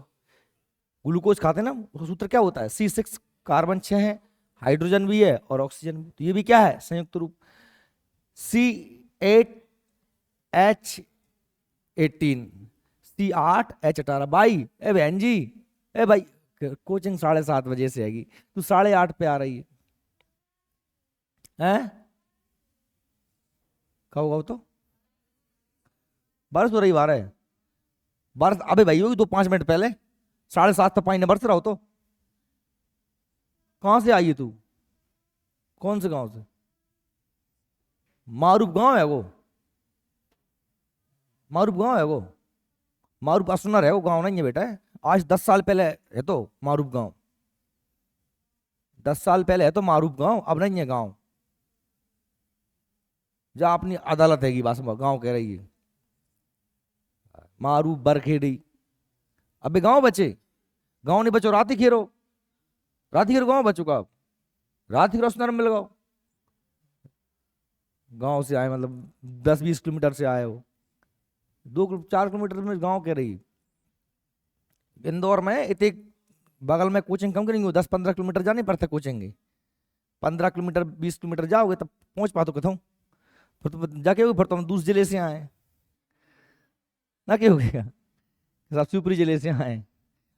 ग्लूकोज खाते हैं ना, उसका सूत्र क्या होता है, C6, कार्बन 6 है, हाइड्रोजन भी है और ऑक्सीजन भी। तो ये भी क्या है, संयुक्त रूप। C8H18, C8H18। भाई ए बहन जी, ए भाई, कोचिंग 7:30 बजे से आएगी, तू 8:30 पे आ रही है, हैं? कहो कहो तो बारिश हो रही, बारह है बारिश, अबे भाई होगी तो 5 मिनट पहले, 7:30 तक पानी बरस रहा हो। तो कहां से आई है तू, कौन से गांव से, मारूफ गांव है वो, मारूफ गांव है वो, मारूफ असुनर है वो, गांव नहीं है बेटा। आज 10 साल पहले है तो मारूफ गांव, 10 साल पहले है तो मारूफ गांव, अब नहीं है गांव। जा अपनी अदालत है कि बस गांव कह रही है, मारूफ बरखेड़ी। अबे गांव बचे, गांव नहीं बचो, राती खेरो, राती खेरो गांव बचो का, राती खेरो असुनर मिल गाओ। गांव से आए मतलब 10-20 किलोमीटर से आए हो। 4 किलोमीटर में गांव कह रही। इंदौर में इतने बगल में कोचिंग कम करेंगे, 10-15 किलोमीटर जाने पड़ता कोचिंग। 15 किलोमीटर 20 किलोमीटर जाओगे तब पहुंच पाते कथों, फिर तो जाके होगे, फिर तो हम दूसरे जिले से आए ना, क्या हो गया, सब शिवपुरी जिले से आए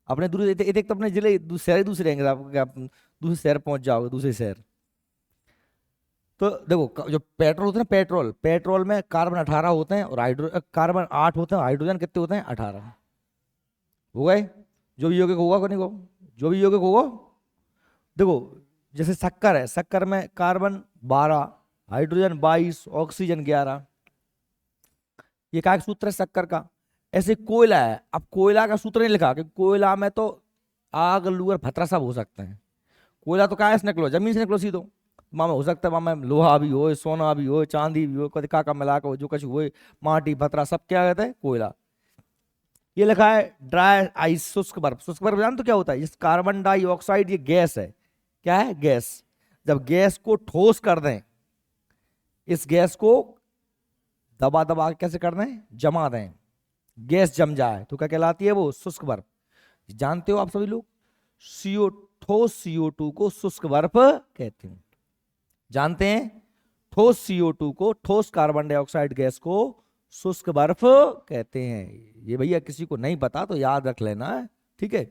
अपने दूर। एक तो अपने जिले शहर दूसरे रहेंगे, आप क्या आप दूसरे शहर पहुंच जाओगे, दूसरे शहर। तो देखो जो पेट्रोल होता है ना, पेट्रोल पेट्रोल में कार्बन 18 होते हैं और कार्बन 8 होते हैं, हाइड्रोजन कितने होते हैं 18। हो गए। जो भी यौगिक होगा को, जो भी यौगिक होगा, देखो जैसे शक्कर है, शक्कर में कार्बन 12, हाइड्रोजन 22, ऑक्सीजन 11। ये क्या सूत्र है शक्कर का। ऐसे कोयला है, अब कोयला का सूत्र नहीं लिखा कि कोयला में तो आग लूअर भतरा सब हो सकते हैं। कोयला तो कहाँ से निकलो, जमीन से निकलो सीधो। माँ में हो सकता है, माँ में लोहा भी हो, सोना भी हो, चांदी भी हो, कभी का मिला के जो कुछ हुए, माटी भतरा सब क्या कहते हैं कोयला। ये लिखा है ड्राई आइस, शुष्क बर्फ। शुष्क बर्फ जान तो क्या होता है, इस कार्बन डाइऑक्साइड ये गैस है। क्या है, गैस। जब गैस को ठोस कर दें, इस गैस को दबा दबा के कैसे कर दें, जमा दें, गैस जम जाए तो क्या कहलाती है वो, शुष्क बर्फ। जानते हो आप सभी लोग, सीओ ठोस CO2 को शुष्क बर्फ कहते हैं। जानते हैं, ठोस CO2 को, ठोस कार्बन डाइऑक्साइड गैस को शुष्क बर्फ कहते हैं। ये भैया किसी को नहीं पता तो याद रख लेना है, ठीक है।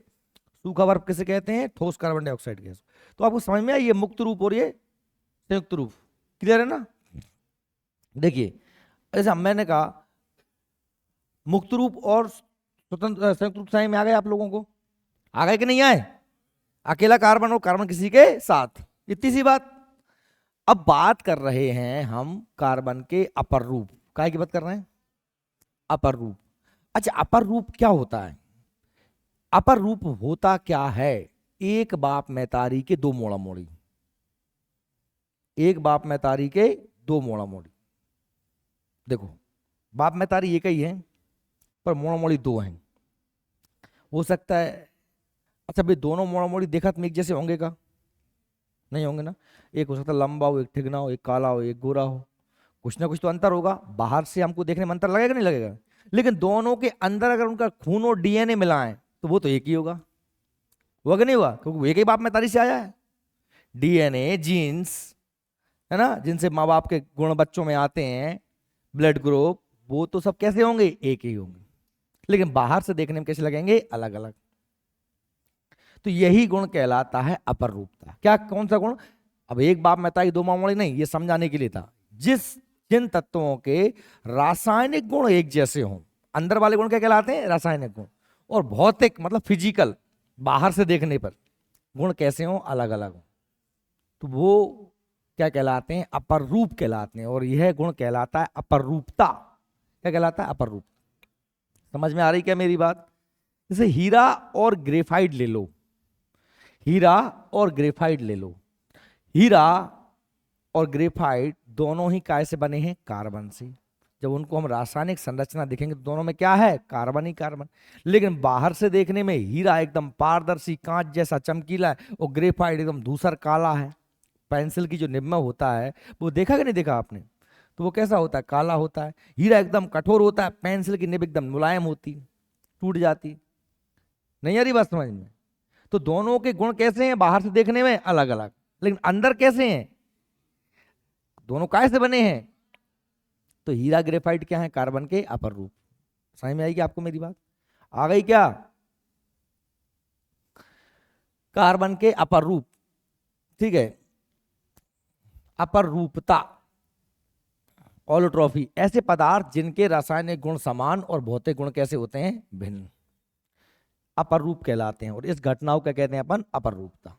सूखा बर्फ किसे कहते हैं, ठोस कार्बन डाइऑक्साइड गैस। तो आपको समझ में आई ये मुक्त रूप और ये संयुक्त रूप, क्लियर है ना। देखिए ऐसा मैंने कहा मुक्त रूप और स्वतंत्र संयुक्त रूप समझ में आ गए आप लोगों को, आ गए कि नहीं आए। अकेला कार्बन और कार्बन किसी के साथ, इतनी सी बात। अब बात कर रहे हैं हम कार्बन के अपर रूप, काय की बात कर रहे हैं, अपर रूप। अच्छा अपर रूप क्या होता है, अपर रूप होता क्या है, एक बाप में तारी के दो मोड़ा मोड़ी, एक बाप में तारी के दो मोड़ा मोड़ी। देखो बाप में तारी एक ही है पर मोड़ा मोड़ी दो हैं। हो सकता है, अच्छा भाई दोनों मोड़ा मोड़ी देखा तो एक जैसे होंगे का, नहीं होंगे ना। एक हो सकता है लंबा हो, एक ठिगना हो, एक काला हो, एक गोरा हो, कुछ ना कुछ तो अंतर होगा। बाहर से हमको देखने में अंतर लगेगा नहीं लगेगा, लेकिन दोनों के अंदर अगर उनका खून और DNA मिलाएं तो वो तो एक ही होगा, हुआ कि नहीं हुआ, क्योंकि वो एक ही बाप में तारी से आया है। DNA जीन्स है ना, जिनसे माँ बाप के गुण बच्चों में आते हैं, ब्लड ग्रुप, वो तो सब कैसे होंगे, एक ही होंगे, लेकिन बाहर से देखने में कैसे लगेंगे, अलग अलग। तो यही गुण कहलाता है अपर रूपता। क्या, कौन सा गुण, अब एक बाप में ताई दो मामूली नहीं, ये समझाने के लिए था। जिन तत्वों के रासायनिक गुण एक जैसे हों, अंदर वाले गुण क्या कहलाते हैं, रासायनिक गुण, और भौतिक मतलब फिजिकल, बाहर से देखने पर गुण कैसे हों, अलग अलग हो, तो वो क्या कहलाते हैं, अपर रूप कहलाते हैं। और यह गुण कहलाता है अपर रूपता। क्या कहलाता है, अपर रूप। समझ में आ रही क्या मेरी बात। जैसे हीरा और ग्रेफाइट ले लो, हीरा और ग्रेफाइट ले लो। हीरा और ग्रेफाइट दोनों ही काय से बने हैं, कार्बन से। जब उनको हम रासायनिक संरचना देखेंगे तो दोनों में क्या है, कार्बन ही कार्बन। लेकिन बाहर से देखने में हीरा एकदम पारदर्शी कांच जैसा चमकीला है और ग्रेफाइट एकदम धूसर काला है। पेंसिल की जो निब होता है वो देखा कि नहीं देखा आपने, तो वो कैसा होता है, काला होता है। हीरा एकदम कठोर होता है, पेंसिल की निब एकदम मुलायम होती, टूट जाती। नहीं आ रही बात समझ में। तो दोनों के गुण कैसे हैं, बाहर से देखने में अलग अलग, लेकिन अंदर कैसे हैं, दोनों काय से बने हैं। तो हीरा ग्रेफाइट क्या है, कार्बन के अपर रूप। समझ में आएगी आपको मेरी बात, आ गई क्या, कार्बन के अपर रूप, ठीक है। अपर रूपता, ऑलोट्रॉफी, ऐसे पदार्थ जिनके रासायनिक गुण समान और भौतिक गुण कैसे होते हैं, भिन्न, अपर रूप कहलाते हैं। और इस घटनाओं का कहते हैं अपन अपर रूपता।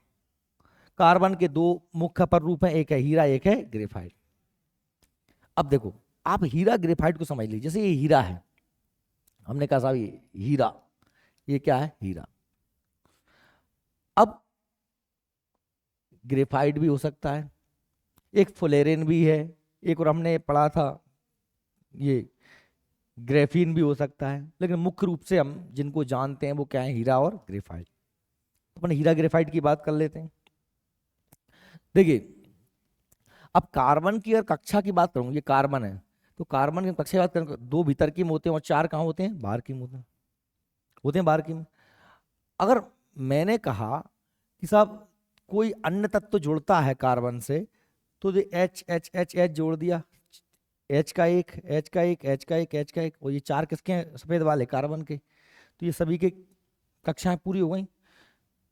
कार्बन के दो मुख्य अपर रूप हैं, एक है हीरा, एक है ग्रेफाइट। अब देखो आप हीरा ग्रेफाइट को समझ लीजिए। जैसे ये हीरा है, हमने कहा साहब ये हीरा, ये क्या है, हीरा। अब ग्रेफाइट भी हो सकता है, एक फ्लोरीन भी है, एक और हमने पढ़ा था ये ग्रेफीन भी हो सकता है। लेकिन मुख्य रूप से हम जिनको जानते हैं वो क्या है, हीरा और ग्रेफाइट। तो अपन हीरा ग्रेफाइट की बात कर लेते हैं। देखिए अब कार्बन की अगर कक्षा की बात करूं, ये कार्बन है, तो कार्बन की कक्षा की बात करें, 2 भीतर की में होते हैं और 4 कहाँ होते हैं, बाहर की में होते हैं बाहर की में। अगर मैंने कहा कि साहब कोई अन्य तत्व जुड़ता है कार्बन से, तो एच एच एच एच जोड़ दिया, एच का एक, एच का एक, एच का एक, एच का एक, और ये 4 किसके हैं, सफेद वाले कार्बन के। तो ये सभी के कक्षाएं पूरी हो गई,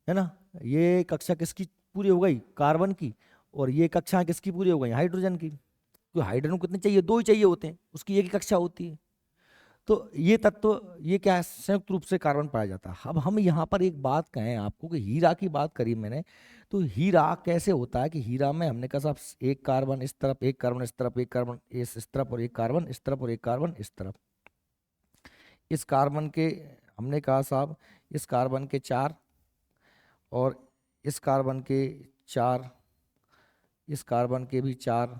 है ना। ये कक्षा किसकी पूरी हो गई, कार्बन की। और ये कक्षाएं किसकी पूरी हो गई, हाइड्रोजन की। तो हाइड्रोजन को कितने चाहिए, 2 ही चाहिए होते हैं, उसकी एक ही कक्षा होती है। तो ये तत्व ये क्या है, संयुक्त रूप से कार्बन पाया जाता है। अब हम यहाँ पर एक बात कहें आपको कि हीरा की बात करी मैंने, तो हीरा कैसे होता है कि हीरा में हमने कहा साहब एक कार्बन इस तरफ, एक कार्बन इस तरफ, एक कार्बन इस तरफ, और एक कार्बन इस तरफ, और एक कार्बन इस तरफ। इस कार्बन के हमने कहा साहब इस कार्बन के 4, और इस कार्बन के 4, इस कार्बन के भी 4,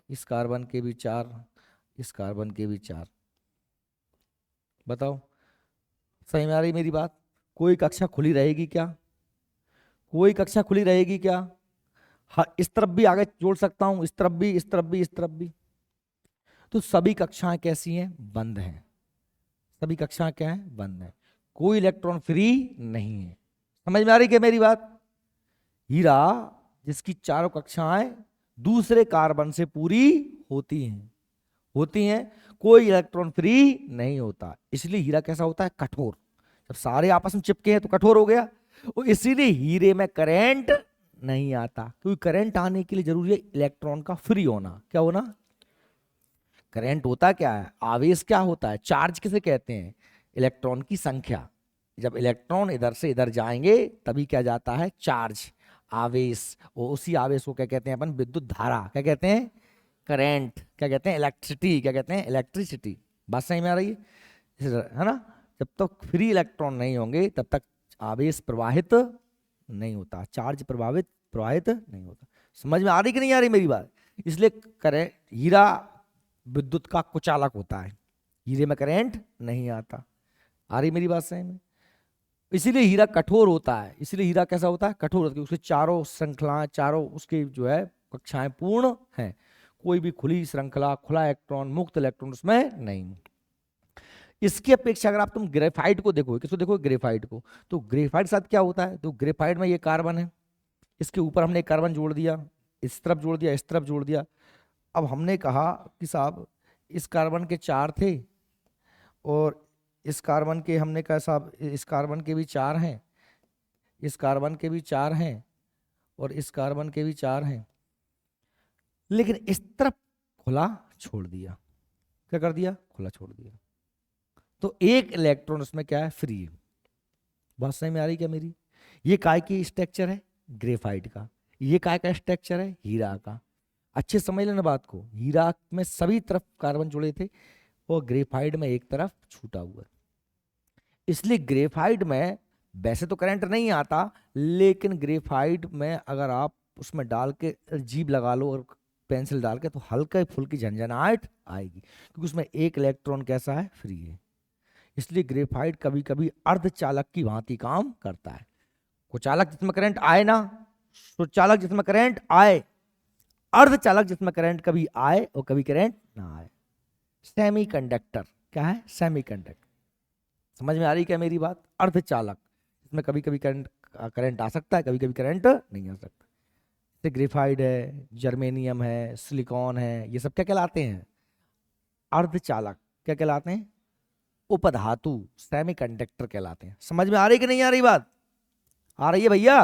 इस कार्बन के भी 4, इस कार्बन के भी 4। बताओ सही में आ रही मेरी बात, कोई कक्षा खुली रहेगी क्या, कोई कक्षा खुली रहेगी क्या। हाँ, इस तरफ भी आगे जोड़ सकता हूं, इस तरफ भी, इस तरफ भी, इस तरफ भी। तो सभी कक्षाएं कैसी हैं, बंद हैं। सभी कक्षाएं क्या हैं, बंद हैं, कोई इलेक्ट्रॉन फ्री नहीं है। समझ में आ रही क्या मेरी बात। हीरा जिसकी चारों कक्षाएं दूसरे कार्बन से पूरी होती हैं, होती हैं, कोई इलेक्ट्रॉन फ्री नहीं होता। इसलिए हीरा कैसा होता है, कठोर। जब सारे आपस में चिपके हैं तो कठोर हो गया। और इसीलिए हीरे में करंट नहीं आता, क्योंकि करंट आने के लिए जरूरी है इलेक्ट्रॉन का फ्री होना। क्या होना, करंट होता क्या है, आवेश क्या होता है, चार्ज किसे कहते हैं, इलेक्ट्रॉन की संख्या। जब इलेक्ट्रॉन इधर से इधर जाएंगे तभी क्या जाता है, चार्ज, आवेश। और उसी आवेश को क्या कहते हैं अपन, विद्युत धारा। क्या कहते हैं, करंट। क्या कहते हैं, इलेक्ट्रिसिटी। क्या कहते हैं, इलेक्ट्रिसिटी। बात सही में आ रही है ना। जब तक फ्री इलेक्ट्रॉन नहीं होंगे तब तक आवेश प्रवाहित नहीं होता, चार्ज प्रवाहित नहीं होता। समझ में आ रही कि नहीं आ रही मेरी बात। इसलिए करंट, हीरा विद्युत का कुचालक होता है, हीरे में करंट नहीं आता। आ रही मेरी बात सही में। इसीलिए हीरा कठोर होता है। इसीलिए हीरा कैसा होता है, कठोर होता है, उसके चारों श्रृंखलाएं, चारों उसके जो है कक्षाएं पूर्ण हैं। कोई भी खुली श्रृंखला, खुला इलेक्ट्रॉन, मुक्त इलेक्ट्रॉन उसमें नहीं। इसकी अपेक्षा अगर आप तुम ग्रेफाइट को देखो, किसको देखो, ग्रेफाइट को, तो ग्रेफाइट के साथ क्या होता है, तो ग्रेफाइट में ये कार्बन है, इसके ऊपर हमने कार्बन जोड़ दिया, इस तरफ जोड़ दिया, इस तरफ जोड़ दिया। अब हमने कहा कि साहब इस कार्बन के 4 थे, और इस कार्बन के हमने कहा साहब इस कार्बन के भी 4 हैं, इस कार्बन के भी 4 हैं, और इस कार्बन के भी 4 हैं, लेकिन इस तरफ खुला छोड़ दिया। क्या कर दिया, खुला छोड़ दिया। तो एक इलेक्ट्रॉन उसमें क्या है, फ्री है। बात सही में आ रही क्या मेरी। ये काय की स्ट्रक्चर है, ग्रेफाइट का। ये काय का स्ट्रक्चर है, हीरा का। अच्छे समझ लेना बात को, हीरा में सभी तरफ कार्बन जुड़े थे और ग्रेफाइट में एक तरफ छूटा हुआ। इसलिए ग्रेफाइट में वैसे तो करंट नहीं आता, लेकिन ग्रेफाइट में अगर आप उसमें डाल के जीभ लगा लो और पेंसिल डाल के, तो हल्का फुल्की झंझनाहट आएगी, क्योंकि उसमें एक इलेक्ट्रॉन कैसा है, फ्री है। इसलिए ग्रेफाइट कभी कभी अर्धचालक की भांति काम करता है। कुचालक जिसमें करंट आए ना, सुचालक जिसमें करंट आए, अर्धचालक जिसमें करंट कभी आए और कभी करंट ना आए। सेमी कंडक्टर क्या है, सेमी कंडक्टर। समझ में आ रही क्या मेरी बात। अर्धचालक इसमें कभी कभी करंट आ सकता है, कभी कभी करंट नहीं आ सकता। जैसे ग्रेफाइट है, जर्मेनियम है, सिलिकॉन है, ये सब क्या कहलाते हैं, अर्धचालक। क्या कहलाते हैं, उपधातु, सेमीकंडक्टर कहलाते हैं। समझ में आ रही कि नहीं आ रही बात, आ रही है भैया।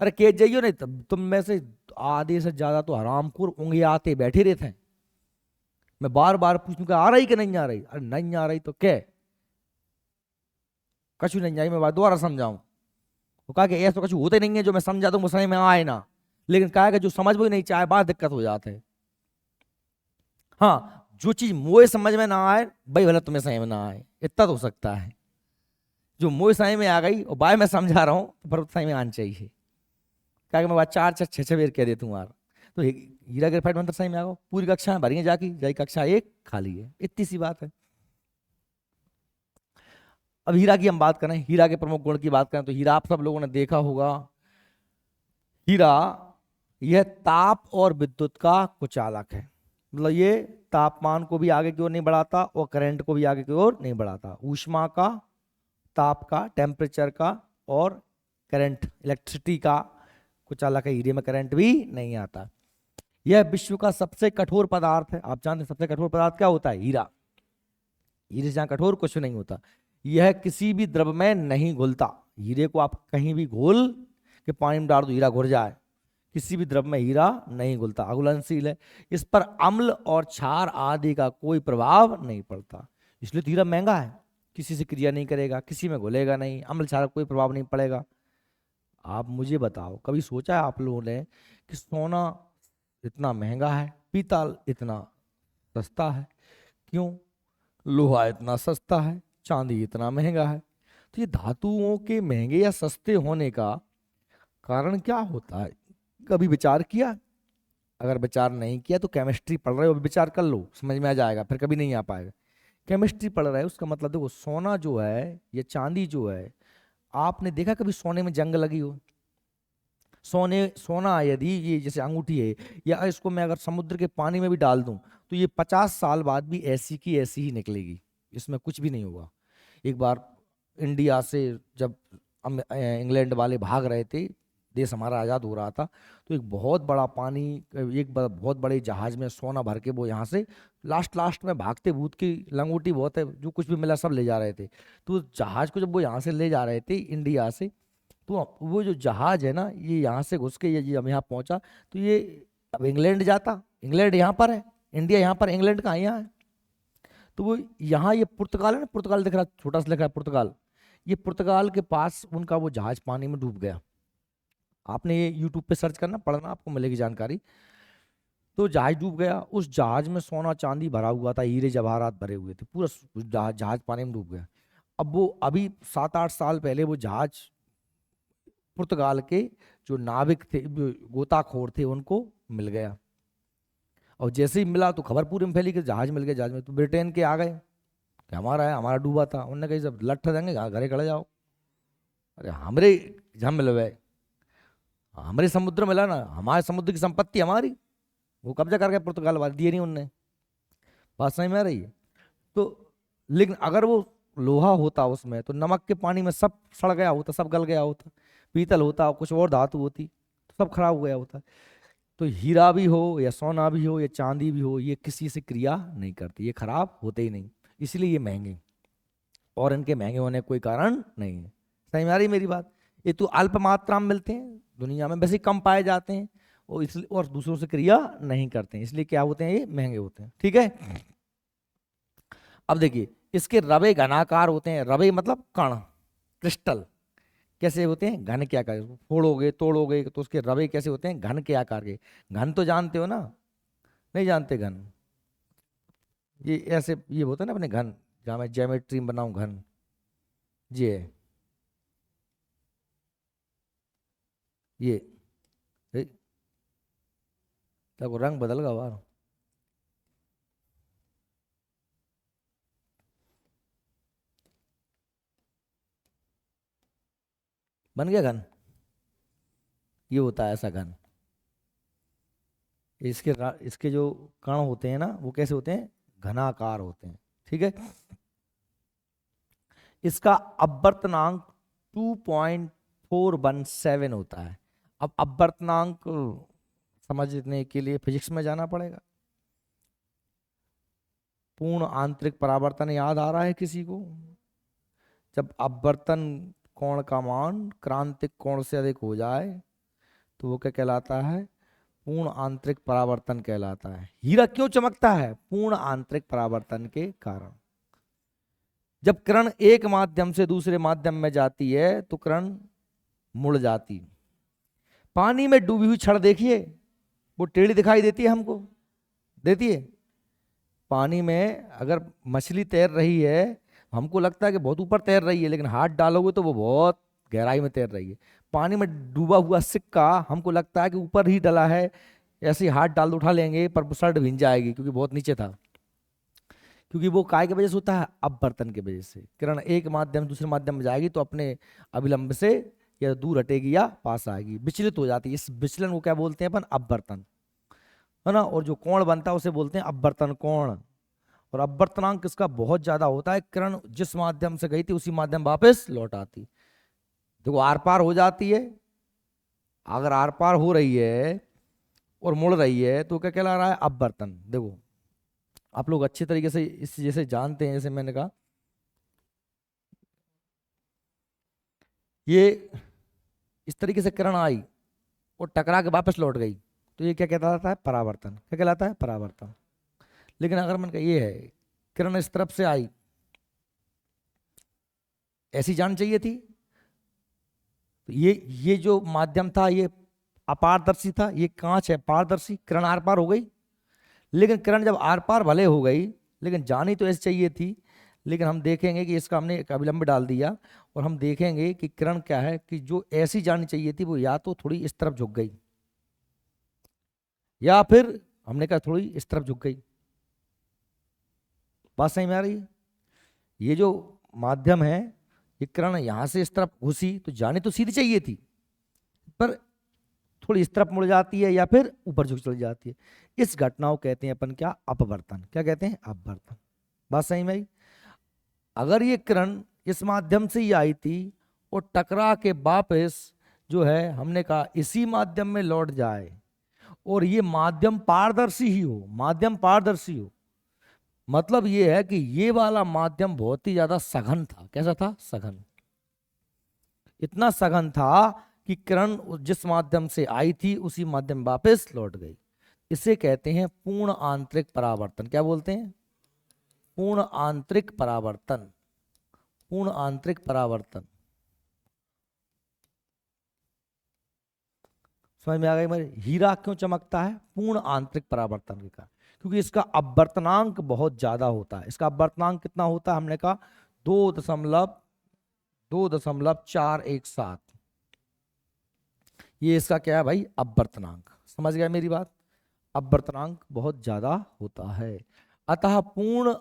अरे केस जाइयो नहीं, तुम में से आधे से ज्यादा तो हरामखोर उंगली आते बैठे रहते हैं। मैं बार बार पूछूंगा आ रही कि नहीं आ रही, अरे नहीं आ रही तो क्या, कछु नहीं आई, मैं बात दोबारा समझाऊं। वो कहा कि ऐसा कछु होते नहीं है जो मैं समझा दूं वो समझ में आए ना, लेकिन कहा कि जो समझ भी नहीं चाहे बात दिक्कत हो जाते है। हाँ, जो चीज मोए समझ में ना आए भाई भला तुम्हें समझ में ना आए, इतना तो हो सकता है। जो मोए समझ में आ गई और बाय मैं समझा रहा हूं तो पर समझ में आनी चाहिए। क्या मैं बात 4 4 6 बेर कह देता हूँ यार। तो हीरा ग्रेफाइट मंत्र सही में आ गो, पूरी कक्षा भरी है जाकी, जाई कक्षा 1 खाली है, इतनी सी बात है। अब हीरा की हम बात करें, हीरा के प्रमुख गुण की बात करें, तो हीरा आप सब लोगों ने देखा होगा, हीरा यह ताप और विद्युत का कुचालक है। मतलब ये तापमान को भी आगे की ओर नहीं बढ़ाता और करंट को भी आगे की ओर नहीं बढ़ाता। ऊष्मा का, ताप का, टेम्परेचर का और करंट, इलेक्ट्रिसिटी का कुछ अलग है, हीरे में करंट भी नहीं आता। यह विश्व का सबसे कठोर पदार्थ है। आप जानते हैं सबसे कठोर पदार्थ क्या होता है? हीरा। हीरे से जहां कठोर कुछ नहीं होता। यह किसी भी द्रव में नहीं घुलता। हीरे को आप कहीं भी घोल के पानी में डाल दो, हीरा घुल जाए। किसी भी द्रव में हीरा नहीं घुलता, अघुलनशील है। इस पर अम्ल और क्षार आदि का कोई प्रभाव नहीं पड़ता, इसलिए तो हीरा महंगा है। किसी से क्रिया नहीं करेगा, किसी में घुलेगा नहीं, अम्ल क्षार का कोई प्रभाव नहीं पड़ेगा। आप मुझे बताओ, कभी सोचा है आप लोगों ने कि सोना इतना महंगा है, पीतल इतना सस्ता है, क्यों? लोहा इतना सस्ता है, चांदी इतना महंगा है। तो ये धातुओं के महंगे या सस्ते होने का कारण क्या होता है? कभी विचार किया? अगर विचार नहीं किया तो केमिस्ट्री पढ़ रहे हो, अभी विचार कर लो, समझ में आ जाएगा, फिर कभी नहीं आ पाएगा। केमिस्ट्री पढ़ रहे हो उसका मतलब देखो, सोना जो है या चांदी जो है, आपने देखा कभी सोने में जंग लगी हो? सोना यदि ये जैसे अंगूठी है, या इसको मैं अगर समुद्र के पानी में भी डाल दूं तो ये 50 साल बाद भी ऐसी की ऐसी ही निकलेगी, इसमें कुछ भी नहीं होगा। एक बार इंडिया से जब इंग्लैंड वाले भाग रहे थे, देश हमारा आज़ाद हो रहा था, तो एक बहुत बड़ा पानी, बहुत बड़े जहाज में सोना भर के वो यहाँ से लास्ट में भागते भूत की लंगोटी बहुत है, जो कुछ भी मिला सब ले जा रहे थे। तो जहाज को जब वो यहाँ से ले जा रहे थे इंडिया से, तो वो जो जहाज है ना, ये यहाँ से घुस के ये अब यहाँ पहुंचा, तो ये अब इंग्लैंड जाता, इंग्लैंड यहाँ पर है, इंडिया यहाँ पर, इंग्लैंड कहाँ यहाँ है? तो वो यहाँ, ये पुर्तगाल है ना, पुर्तगाल दिख रहा है, छोटा सा लिखा है पुर्तगाल, ये पुर्तगाल के पास उनका वो जहाज पानी में डूब गया। आपने ये यूट्यूब पे सर्च करना, पढ़ना, आपको मिलेगी जानकारी। तो जहाज डूब गया, उस जहाज में सोना चांदी भरा हुआ था, हीरे जवाहरात भरे हुए थे, पूरा जहाज पानी में डूब गया। अब वो अभी 7-8 साल पहले वो जहाज पुर्तगाल के जो नाविक थे, गोताखोर थे, उनको मिल गया। और जैसे ही मिला तो खबर पूरे में फैली कि जहाज मिल गया। जहाज में तो ब्रिटेन के आ गए कि हमारा है, हमारा डूबा था। उन्होंने कही सब लठ देंगे, घरे खड़े जाओ। अरे हमरे जहाँ मिल गए, हमारे समुद्र मिला ना, हमारे समुद्र की संपत्ति हमारी, वो कब्जा कर गए पुर्तगाल वाले, दिए नहीं उनने। बात समझ में आ रही है? तो लेकिन अगर वो लोहा होता उसमें, तो नमक के पानी में सब सड़ गया होता, सब गल गया होता। पीतल होता, कुछ और धातु होती, तो सब खराब हो गया होता। तो हीरा भी हो या सोना भी हो या चांदी भी हो, ये किसी से क्रिया नहीं करती, ये खराब होते ही नहीं, इसलिए ये महंगे, और इनके महंगे होने का कोई कारण नहीं है। समझ में आ रही मेरी बात? ये तो अल्प मात्रा में मिलते हैं दुनिया में, वैसे कम पाए जाते हैं, और इसलिए और दूसरों से क्रिया नहीं करते हैं, इसलिए क्या होते हैं, ये महंगे होते हैं। ठीक है, अब देखिए, इसके रवे घनाकार होते हैं। रवे मतलब कण, क्रिस्टल। कैसे होते हैं? घन के आकार, फोड़ोगे तोड़ोगे तो उसके रवे कैसे होते हैं? घन के आकार के। घन तो जानते हो ना? नहीं जानते घन? ये ऐसे ये होता है ना अपने घन, जहाँ मैं ज्योमेट्री में बनाऊं घन, ये ये देखो रंग बदल गया बाहर। बन गया घन, ये होता है ऐसा घन। इसके जो कण होते हैं ना, वो कैसे होते हैं? घनाकार होते हैं। ठीक है, इसका अपवर्तनांक 2.417 होता है। अब अपवर्तनांक समझने के लिए फिजिक्स में जाना पड़ेगा। पूर्ण आंतरिक परावर्तन याद आ रहा है किसी को? जब अपवर्तन कोण का मान क्रांतिक कोण से अधिक हो जाए तो वो क्या कहलाता है? पूर्ण आंतरिक परावर्तन कहलाता है। हीरा क्यों चमकता है? पूर्ण आंतरिक परावर्तन के कारण। जब किरण एक माध्यम से दूसरे माध्यम में जाती है तो किरण मुड़ जाती। पानी में डूबी हुई छड़ देखिए, वो टेढ़ी दिखाई देती है हमको, देती है? पानी में अगर मछली तैर रही है, हमको लगता है कि बहुत ऊपर तैर रही है, लेकिन हाथ डालोगे तो वो बहुत गहराई में तैर रही है। पानी में डूबा हुआ सिक्का हमको लगता है कि ऊपर ही डला है, ऐसे ही हाथ डाल उठा लेंगे पर शर्ट भींज जाएगी क्योंकि बहुत नीचे था। क्योंकि वो काय की वजह से होता है? अपवर्तन की वजह से। किरण एक माध्यम दूसरे माध्यम में जाएगी तो अपने अभिलंब से या दूर हटेगी या पास आएगी, विचलित हो जाती है। इस विचलन को क्या बोलते हैं अपन? अपवर्तन। है ना। और जो कोण बनता है उसे बोलते हैं अपवर्तन कोण। और अपवर्तनांक किसका बहुत ज्यादा होता है, किरण जिस माध्यम से गई थी उसी माध्यम वापस लौट आती। देखो आर पार हो जाती है, अगर आर पार हो रही है और मुड़ रही है तो क्या कहला रहा है, अपवर्तन। देखो आप लोग अच्छे तरीके से इस जैसे जानते हैं, जैसे मैंने कहा ये इस तरीके से किरण आई और टकरा के वापस लौट गई तो ये क्या कहलाता है, परावर्तन। क्या कहलाता है, परावर्तन। लेकिन अगर मैंने कहा ये है किरण इस तरफ से आई, ऐसी जान चाहिए थी, तो ये जो माध्यम था ये अपारदर्शी था, ये कांच है पारदर्शी, किरण आर पार हो गई। लेकिन किरण जब आर पार भले हो गई लेकिन जानी तो ऐसी चाहिए थी। लेकिन हम देखेंगे कि इसका हमने एक अभिलंब डाल दिया और हम देखेंगे कि किरण क्या है कि जो ऐसी जानी चाहिए थी वो या तो थोड़ी इस तरफ झुक गई या फिर हमने कहा थोड़ी इस तरफ झुक गई। बात सही में आ रही है। ये जो माध्यम है ये किरण यहां से इस तरफ घुसी तो जानी तो सीधी चाहिए थी, पर थोड़ी इस तरफ मुड़ जाती है या फिर ऊपर झुक चली जाती है। इस घटना को कहते हैं अपन क्या, अपवर्तन। क्या कहते हैं, अपवर्तन। बात सही में आई। अगर ये किरण इस माध्यम से ही आई थी और टकरा के वापस जो है हमने कहा इसी माध्यम में लौट जाए और ये माध्यम पारदर्शी ही हो, माध्यम पारदर्शी हो, मतलब ये है कि ये वाला माध्यम बहुत ही ज्यादा सघन था। कैसा था, सघन। इतना सघन था कि किरण जिस माध्यम से आई थी उसी माध्यम वापस लौट गई। इसे कहते हैं पूर्ण आंतरिक परावर्तन। क्या बोलते हैं, पूर्ण आंतरिक परावर्तन। पूर्ण आंतरिक परावर्तन। समझ में आ गई मेरे। हीरा क्यों चमकता है, पूर्ण आंतरिक परावर्तन के कारण, क्योंकि इसका अपवर्तनांक बहुत ज्यादा होता है। इसका अपवर्तनांक कितना होता है, हमने कहा 2.417। ये इसका क्या है भाई, अपवर्तनांक। समझ गया मेरी बात। अपवर्तनांक बहुत ज्यादा होता है, अतः पूर्ण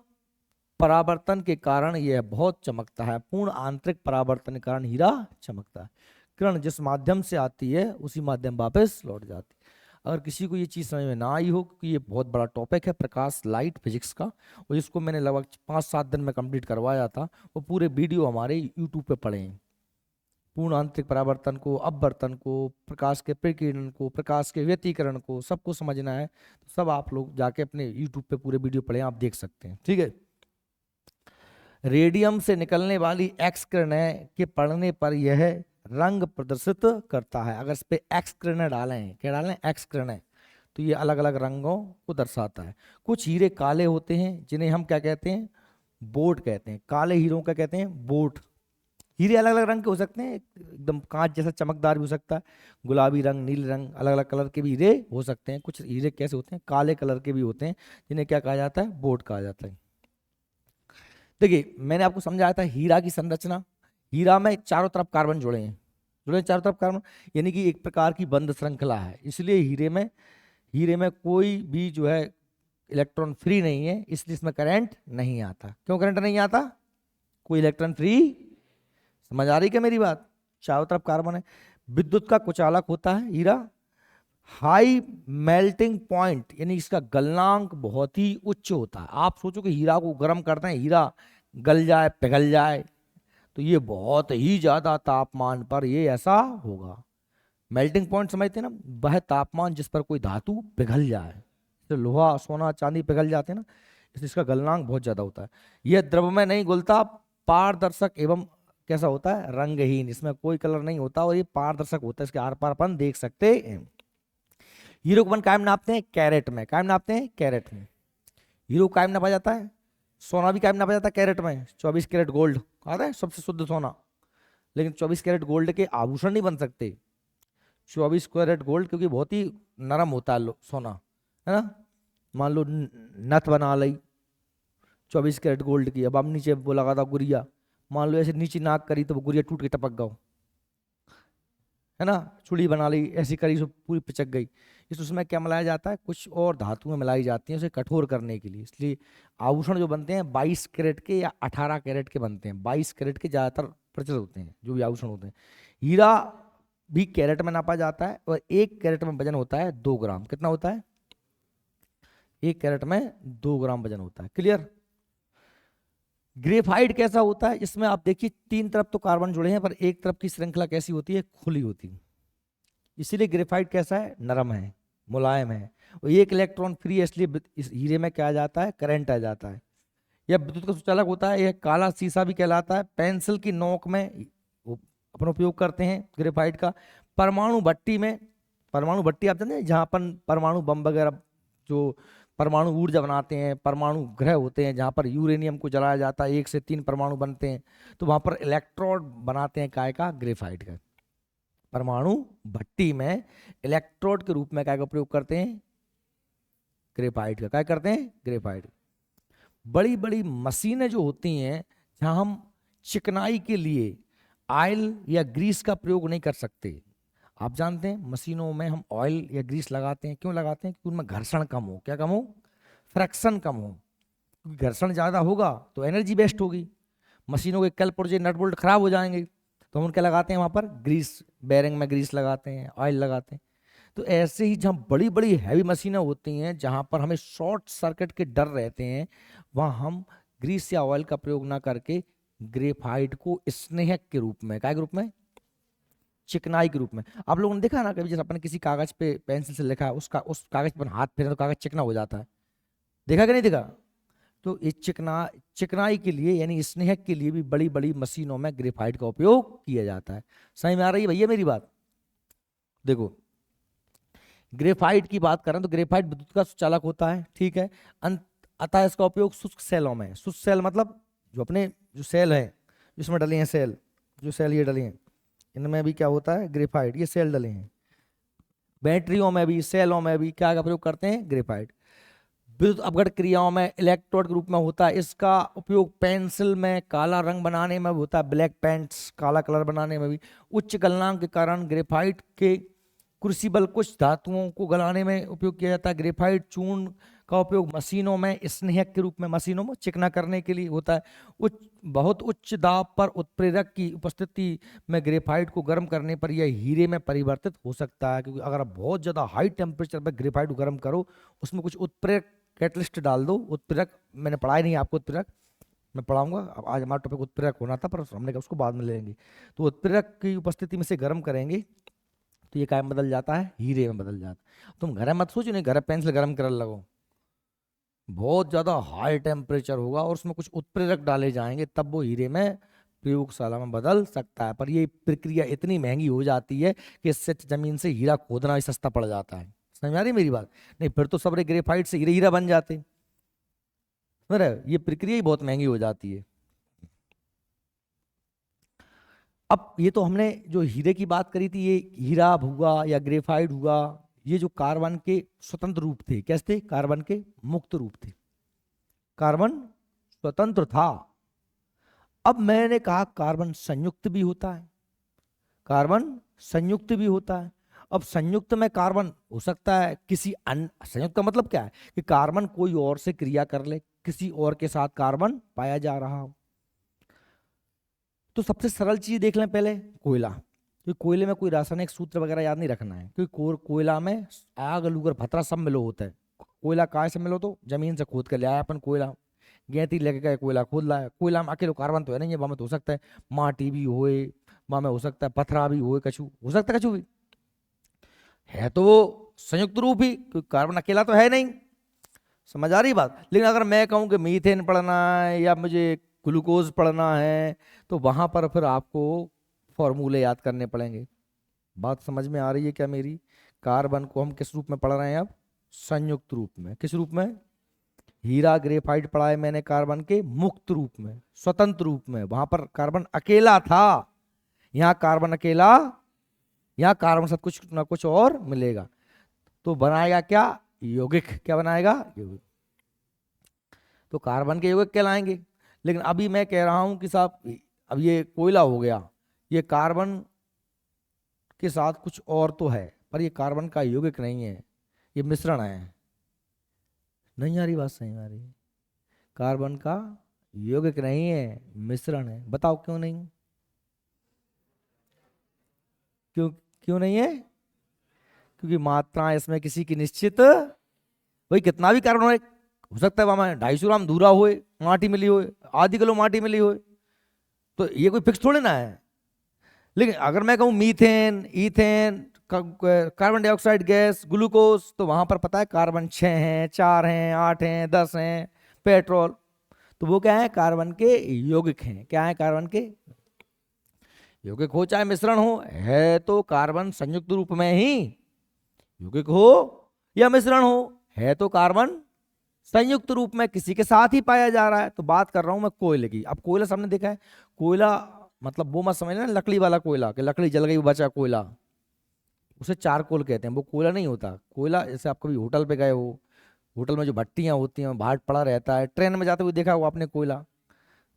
परावर्तन के कारण यह बहुत चमकता है। पूर्ण आंतरिक परावर्तन के कारण हीरा चमकता है। किरण जिस माध्यम से आती है उसी माध्यम वापस लौट जाती है। अगर किसी को ये चीज़ समझ में ना आई हो, क्योंकि ये बहुत बड़ा टॉपिक है प्रकाश लाइट फिजिक्स का, और इसको मैंने लगभग 5-7 दिन में कंप्लीट करवाया था, वो पूरे वीडियो हमारे यूट्यूब पे पड़े हैं। पूर्ण आंतरिक परावर्तन को, अपवर्तन को, प्रकाश के प्रकीर्णन को, प्रकाश के व्यतिकरण को, सबको समझना है तो सब आप लोग जाके अपने यूट्यूब पे पूरे वीडियो पढ़े, आप देख सकते हैं। ठीक है। रेडियम से निकलने वाली एक्स किरणें के पड़ने पर यह रंग प्रदर्शित करता है। अगर इस पे एक्स किरणें डालें, क्या डालें, एक्स किरणें, तो ये अलग अलग रंगों को दर्शाता है। कुछ हीरे काले होते हैं जिन्हें हम क्या कहते हैं, बोट कहते हैं। काले हीरों का कहते हैं बोट। हीरे अलग अलग रंग के हो सकते हैं, एकदम कांच जैसा चमकदार भी हो सकता है, गुलाबी रंग, नीले रंग, अलग अलग कलर के भी हीरे हो सकते हैं। कुछ हीरे कैसे होते हैं, काले कलर के भी होते हैं, जिन्हें क्या कहा जाता है, बोट कहा जाता है। देखिए मैंने आपको समझाया था हीरा की संरचना। हीरा में चारों तरफ कार्बन जुड़े हैं, जुड़े हैं चारों तरफ कार्बन, यानी कि एक प्रकार की बंद श्रृंखला है। इसलिए हीरे में कोई भी जो है इलेक्ट्रॉन फ्री नहीं है, इसलिए इसमें करंट नहीं आता। क्यों करंट नहीं आता, कोई इलेक्ट्रॉन फ्री। समझ आ रही क्या मेरी बात। चारों तरफ कार्बन है। विद्युत का कुचालक होता है हीरा। हाई मेल्टिंग पॉइंट, यानी इसका गलनांक बहुत ही उच्च होता है। आप सोचो कि हीरा को गर्म करते हैं, हीरा गल जाए, पिघल जाए, तो ये बहुत ही ज्यादा तापमान पर ये ऐसा होगा। मेल्टिंग पॉइंट समझते हैं ना, वह तापमान जिस पर कोई धातु पिघल जाए, तो लोहा, सोना, चांदी पिघल जाते हैं ना, इसलिए इसका गलनांक बहुत ज्यादा होता है। यह द्रव में नहीं घुलता, पारदर्शक एवं कैसा होता है, रंगहीन, इसमें कोई कलर नहीं होता और ये पारदर्शक होता है, इसके आर पार अपन देख सकते हैं। हीरो को अपन कायम नापते हैं कैरेट में, कायम नापते हैं कैरेट में। हीरो कायम नापा जाता है, सोना भी कायम नापा जाता है कैरेट में। 24 कैरेट गोल्ड आता है सबसे शुद्ध सोना, लेकिन 24 कैरेट गोल्ड के आभूषण नहीं बन सकते। 24 कैरेट गोल्ड क्योंकि बहुत ही नरम होता है सोना, है ना। मान लो नथ बना ली 24 कैरेट गोल्ड की, अब हम नीचे वो लगा था गुड़िया, मान लो ऐसे नीचे नाक करी तो वो गुड़िया टूट के टपक गई, है ना। चूड़ी बना ली ऐसी करी तो पूरी पिचक गई। इस उसमें क्या मिलाया जाता है, कुछ और धातुएं मिलाई जाती हैं उसे कठोर करने के लिए। इसलिए आभूषण जो बनते हैं 22 कैरेट के या 18 कैरेट के बनते हैं। 22 कैरेट के ज़्यादातर प्रचलित होते हैं जो भी आभूषण होते हैं। हीरा भी कैरेट में नापा जाता है और 1 कैरेट में वजन होता है 2 ग्राम। कितना होता है, 1 कैरेट में 2 ग्राम वजन होता है। क्लियर। ग्रेफाइट कैसा होता है, इसमें आप देखिए 3 तरफ तो कार्बन जुड़े हैं, पर एक तरफ की श्रृंखला कैसी होती है, खुली होती है। इसीलिए ग्रेफाइट कैसा है, नरम है, मुलायम है, और एक इलेक्ट्रॉन फ्री है, इसलिए इस हीरे में क्या आ जाता है, करंट आ जाता है। यह विद्युत का सुचालक होता है। यह काला शीशा भी कहलाता है। पेंसिल की नोक में अपन उपयोग करते हैं ग्रेफाइट का। परमाणु भट्टी में, परमाणु भट्टी आप जानते हैं, जहाँ अपन परमाणु बम वगैरह, जो परमाणु ऊर्जा बनाते हैं, परमाणु ग्रह होते हैं जहाँ पर यूरेनियम को जलाया जाता है, 1 से 3 परमाणु बनते हैं, तो वहां पर इलेक्ट्रोड बनाते हैं काय का, ग्रेफाइट का। परमाणु भट्टी में इलेक्ट्रोड के रूप में काय का प्रयोग करते हैं, ग्रेफाइट का। क्या करते हैं, ग्रेफाइट। बड़ी बड़ी मशीनें जो होती हैं, जहां हम चिकनाई के लिए ऑयल या ग्रीस का प्रयोग नहीं कर सकते। आप जानते हैं मशीनों में हम ऑयल या ग्रीस लगाते हैं, क्यों लगाते हैं, क्योंकि उनमें घर्षण कम हो। क्या कम हो, फ्रैक्शन कम हो। क्योंकि घर्षण ज़्यादा होगा तो एनर्जी वेस्ट होगी, मशीनों के कल पुर्जे नट बोल्ट खराब हो जाएंगे, तो हम क्या लगाते हैं वहाँ पर, ग्रीस, बेरिंग में ग्रीस लगाते हैं, ऑयल लगाते हैं। तो ऐसे ही जहाँ बड़ी बड़ी हैवी मशीनें होती हैं, जहाँ पर हमें शॉर्ट सर्किट के डर रहते हैं, वहाँ हम ग्रीस या ऑयल का प्रयोग ना करके ग्रेफाइट को स्नेहक के रूप में, क्या के रूप में, चिकनाई के रूप में। आप लोगों ने देखा ना कभी, जैसे अपन किसी कागज पे पेंसिल से लिखा है, उसका उस कागज पर हाथ फेरे तो कागज चिकना हो जाता है, देखा कि नहीं देखा। तो इस चिकनाई के लिए यानी स्नेहक के लिए भी बड़ी बड़ी मशीनों में ग्रेफाइट का उपयोग किया जाता है। समझ में आ रही है भैया मेरी बात। देखो ग्रेफाइट की बात करें तो ग्रेफाइट विद्युत का सुचालक होता है, ठीक है। अतः इसका उपयोग शुष्क सेलों में, शुष्क सेल मतलब जो अपने जो सेल है जिसमें डले हैं सेल, जो सेल ये डले हैं, इनमें भी क्या होता है, ग्रेफाइट, ये सेल डले हैं। बैटरियों में भी, सेलों में भी क्या का प्रयोग करते हैं, ग्रेफाइट। विद्युत अपघट क्रियाओं में इलेक्ट्रोड के रूप में होता है। इसका उपयोग पेंसिल में काला रंग बनाने में भी होता है, ब्लैक पेंट्स, काला कलर बनाने में भी। उच्च गलनांक के कारण ग्रेफाइट के क्रूसिबल कुछ धातुओं को गलाने में उपयोग किया जाता है। ग्रेफाइट चूर्ण का उपयोग मशीनों में स्नेहक के रूप में, मशीनों में चिकना करने के लिए होता है। बहुत उच्च दाब पर उत्प्रेरक की उपस्थिति में ग्रेफाइट को गर्म करने पर यह हीरे में परिवर्तित हो सकता है। क्योंकि अगर आप बहुत ज़्यादा हाई टेम्परेचर पर ग्रेफाइट को गर्म करो, उसमें कुछ उत्प्रेरक कैटलिस्ट डाल दो, उत्प्रेरक मैंने पढ़ाया नहीं आपको, उत्प्रेरक मैं पढ़ाऊंगा। अब आज हमारा टॉपिक उत्प्रेरक होना था, पर हमने कहा उसको बाद में ले लेंगे। तो उत्प्रेरक की उपस्थिति में से गर्म करेंगे तो ये काय में बदल जाता है, हीरे में बदल जाता है। तुम घर में मत सोचो नहीं घर पेंसिल गर्म कर लगो, बहुत ज्यादा हाई टेम्परेचर होगा और उसमें कुछ उत्प्रेरक डाले जाएंगे, तब वो हीरे में प्रयोगशाला में बदल सकता है। पर ये प्रक्रिया इतनी महंगी हो जाती है कि इससे जमीन से हीरा खोदना ही सस्ता पड़ जाता है। समझ में आ रही मेरी बात, नहीं फिर तो सब ग्रेफाइट से हीरे हीरा बन जाते, ये प्रक्रिया ही बहुत महंगी हो जाती है। अब ये तो हमने जो हीरे की बात करी थी, ये हीरा हुआ या ग्रेफाइट हुआ, ये जो कार्बन के स्वतंत्र रूप थे, कैसे थे, कार्बन के मुक्त रूप थे, कार्बन स्वतंत्र था। अब मैंने कहा कार्बन संयुक्त भी होता है, कार्बन संयुक्त भी होता है। अब संयुक्त में कार्बन हो सकता है किसी अन्य, संयुक्त का मतलब क्या है कि कार्बन कोई और से क्रिया कर ले, किसी और के साथ कार्बन पाया जा रहा हो। तो सबसे सरल चीज देख लें पहले, कोयला। क्योंकि कोयले में कोई रासायनिक सूत्र वगैरह याद नहीं रखना है, क्योंकि कोयला में आग, लूगर, भतरा सब मिलो होता है। कोयला कहाँ से मिलो, तो जमीन से खोद कर ले आया अपन कोयला, गैती लेके गए, कोयला खोद लाया। कोयला में अकेले कार्बन तो है नहीं है, वहां में तो हो सकता है माटी भी होए, वहां में हो सकता है पथरा भी होए, कछु हो सकता है, कछु भी है तो वो संयुक्त रूप ही, क्योंकि कार्बन अकेला तो है नहीं। समझ आ रही बात। लेकिन अगर मैं कहूँ कि मीथेन पढ़ना है या मुझे ग्लूकोज पढ़ना है, तो वहां पर फिर आपको फॉर्मूले याद करने पड़ेंगे। बात समझ में आ रही है क्या मेरी। कार्बन को हम किस रूप में पढ़ रहे हैं अब, संयुक्त रूप में। किस रूप में, हीरा ग्रेफाइट पढ़ा है मैंने कार्बन के मुक्त रूप में, स्वतंत्र रूप में। वहां पर कार्बन अकेला था, यहाँ कार्बन अकेला, यहाँ कार्बन सब कुछ ना कुछ और मिलेगा, तो बनाएगा क्या, यौगिक। क्या बनाएगा, यौगिक। तो कार्बन के यौगिक कहलाएंगे। लेकिन अभी मैं कह रहा हूं कि साहब अब ये कोयला हो गया, ये कार्बन के साथ कुछ और तो है, पर ये कार्बन का यौगिक नहीं है, ये मिश्रण है। नहीं आ रही बात, सही आ रही है। कार्बन का यौगिक नहीं है, मिश्रण है। बताओ क्यों नहीं, क्यों क्यों नहीं है, क्योंकि मात्रा इसमें किसी की निश्चित भाई कितना भी कार्बन हो सकता है वहां 250 ग्राम धूरा होए, माटी मिली होए, आधी किलो माटी मिली होए, तो ये कोई फिक्स थोड़ी ना है। लेकिन अगर मैं कहूँ methane, ethane, carbon dioxide gas, glucose, तो वहां पर पता है कार्बन 6 हैं, 4 हैं, 8 हैं, 10 हैं। पेट्रोल तो वो क्या है, कार्बन के यौगिक हैं। क्या है, कार्बन के यौगिक हो चाहे मिश्रण हो, है तो कार्बन संयुक्त रूप में ही, यौगिक हो या मिश्रण हो, है तो कार्बन संयुक्त रूप में किसी के साथ ही पाया जा रहा है। तो बात कर रहा हूं मैं कोयले की। अब कोयला सबने देखा है, कोयला मतलब वो मत समझना लकड़ी वाला कोयला कि लकड़ी जल गई वो बचा कोयला, उसे चारकोल कहते हैं, वो कोयला नहीं होता। कोयला जैसे आप कभी होटल पे गए हो, होटल में जो भट्टियां होती हैं भाट पड़ा रहता है, ट्रेन में जाते हुए देखा हुआ आपने कोयला,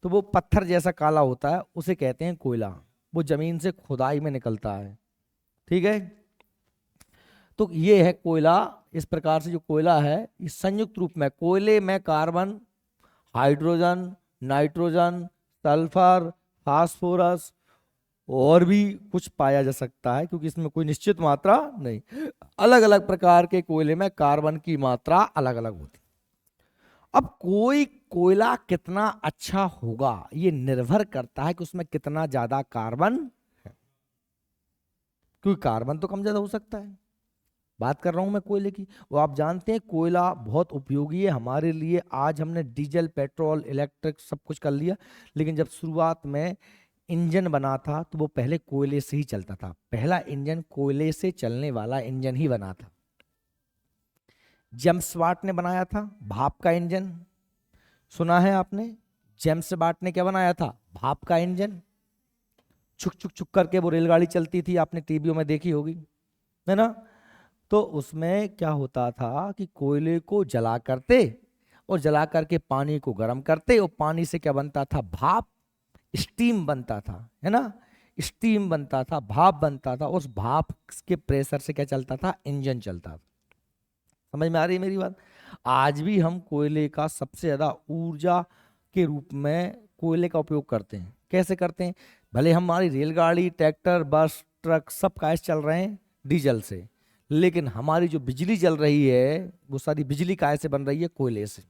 तो वो पत्थर जैसा काला होता है, उसे कहते हैं कोयला। वो जमीन से खुदाई में निकलता है, ठीक है। तो ये है कोयला। इस प्रकार से जो कोयला है, इस संयुक्त रूप में कोयले में carbon, hydrogen, nitrogen, sulphur, phosphorus और भी कुछ पाया जा सकता है, क्योंकि इसमें कोई निश्चित मात्रा नहीं। अलग अलग प्रकार के कोयले में कार्बन की मात्रा अलग अलग होती। अब कोई कोयला कितना अच्छा होगा, ये निर्भर करता है कि उसमें कितना ज्यादा कार्बन है, क्योंकि कार्बन तो कम ज्यादा हो सकता है। बात कर रहा हूं मैं कोयले की। वो आप जानते हैं कोयला बहुत उपयोगी है हमारे लिए। आज हमने डीजल, पेट्रोल, इलेक्ट्रिक सब कुछ कर लिया, लेकिन जब शुरुआत में इंजन बना था तो वो पहले कोयले से ही चलता था। पहला इंजन कोयले से चलने वाला इंजन ही बना था। जेम्स वाट ने बनाया था भाप का इंजन, सुना है आपने? जेम्स वाट ने क्या बनाया था? भाप का इंजन। छुक छुक छुक करके वो रेलगाड़ी चलती थी, आपने टीवीओ में देखी होगी, है ना। तो उसमें क्या होता था कि कोयले को जला करते और जला करके पानी को गर्म करते, और पानी से क्या बनता था? भाप, स्टीम बनता था, है ना। स्टीम बनता था, भाप बनता था, उस भाप के प्रेशर से क्या चलता था? इंजन चलता था। समझ में आ रही है मेरी बात? आज भी हम कोयले का सबसे ज्यादा ऊर्जा के रूप में कोयले का उपयोग करते हैं। कैसे करते हैं? भले हमारी रेलगाड़ी, ट्रैक्टर, बस, ट्रक सब काहे चल रहे हैं? डीजल से। लेकिन हमारी जो बिजली चल रही है वो सारी बिजली काहे से बन रही है? कोयले से।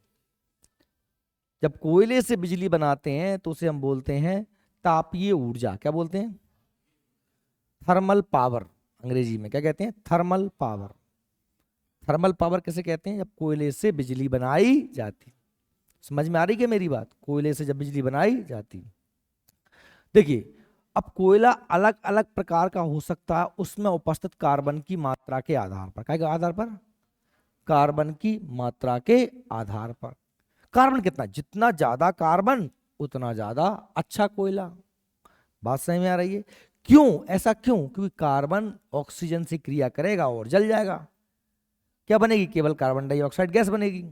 जब कोयले से बिजली बनाते हैं तो उसे हम बोलते हैं तापीय ऊर्जा। क्या बोलते हैं? Thermal power. अंग्रेजी में क्या कहते हैं? Thermal power. थर्मल पावर कैसे कहते हैं? जब कोयले से बिजली बनाई जाती। समझ में आ रही क्या मेरी बात? कोयले से जब बिजली बनाई जाती। देखिए, अब कोयला अलग अलग प्रकार का हो सकता है उसमें उपस्थित कार्बन की मात्रा के आधार पर। क्या के आधार पर? कार्बन की मात्रा के आधार पर। कार्बन कितना? जितना ज्यादा कार्बन उतना ज्यादा अच्छा कोयला। बात समझ में आ रही है? क्यों ऐसा? क्यों? क्योंकि कार्बन ऑक्सीजन से क्रिया करेगा और जल जाएगा। क्या बनेगी? केवल कार्बन डाइऑक्साइड गैस बनेगी।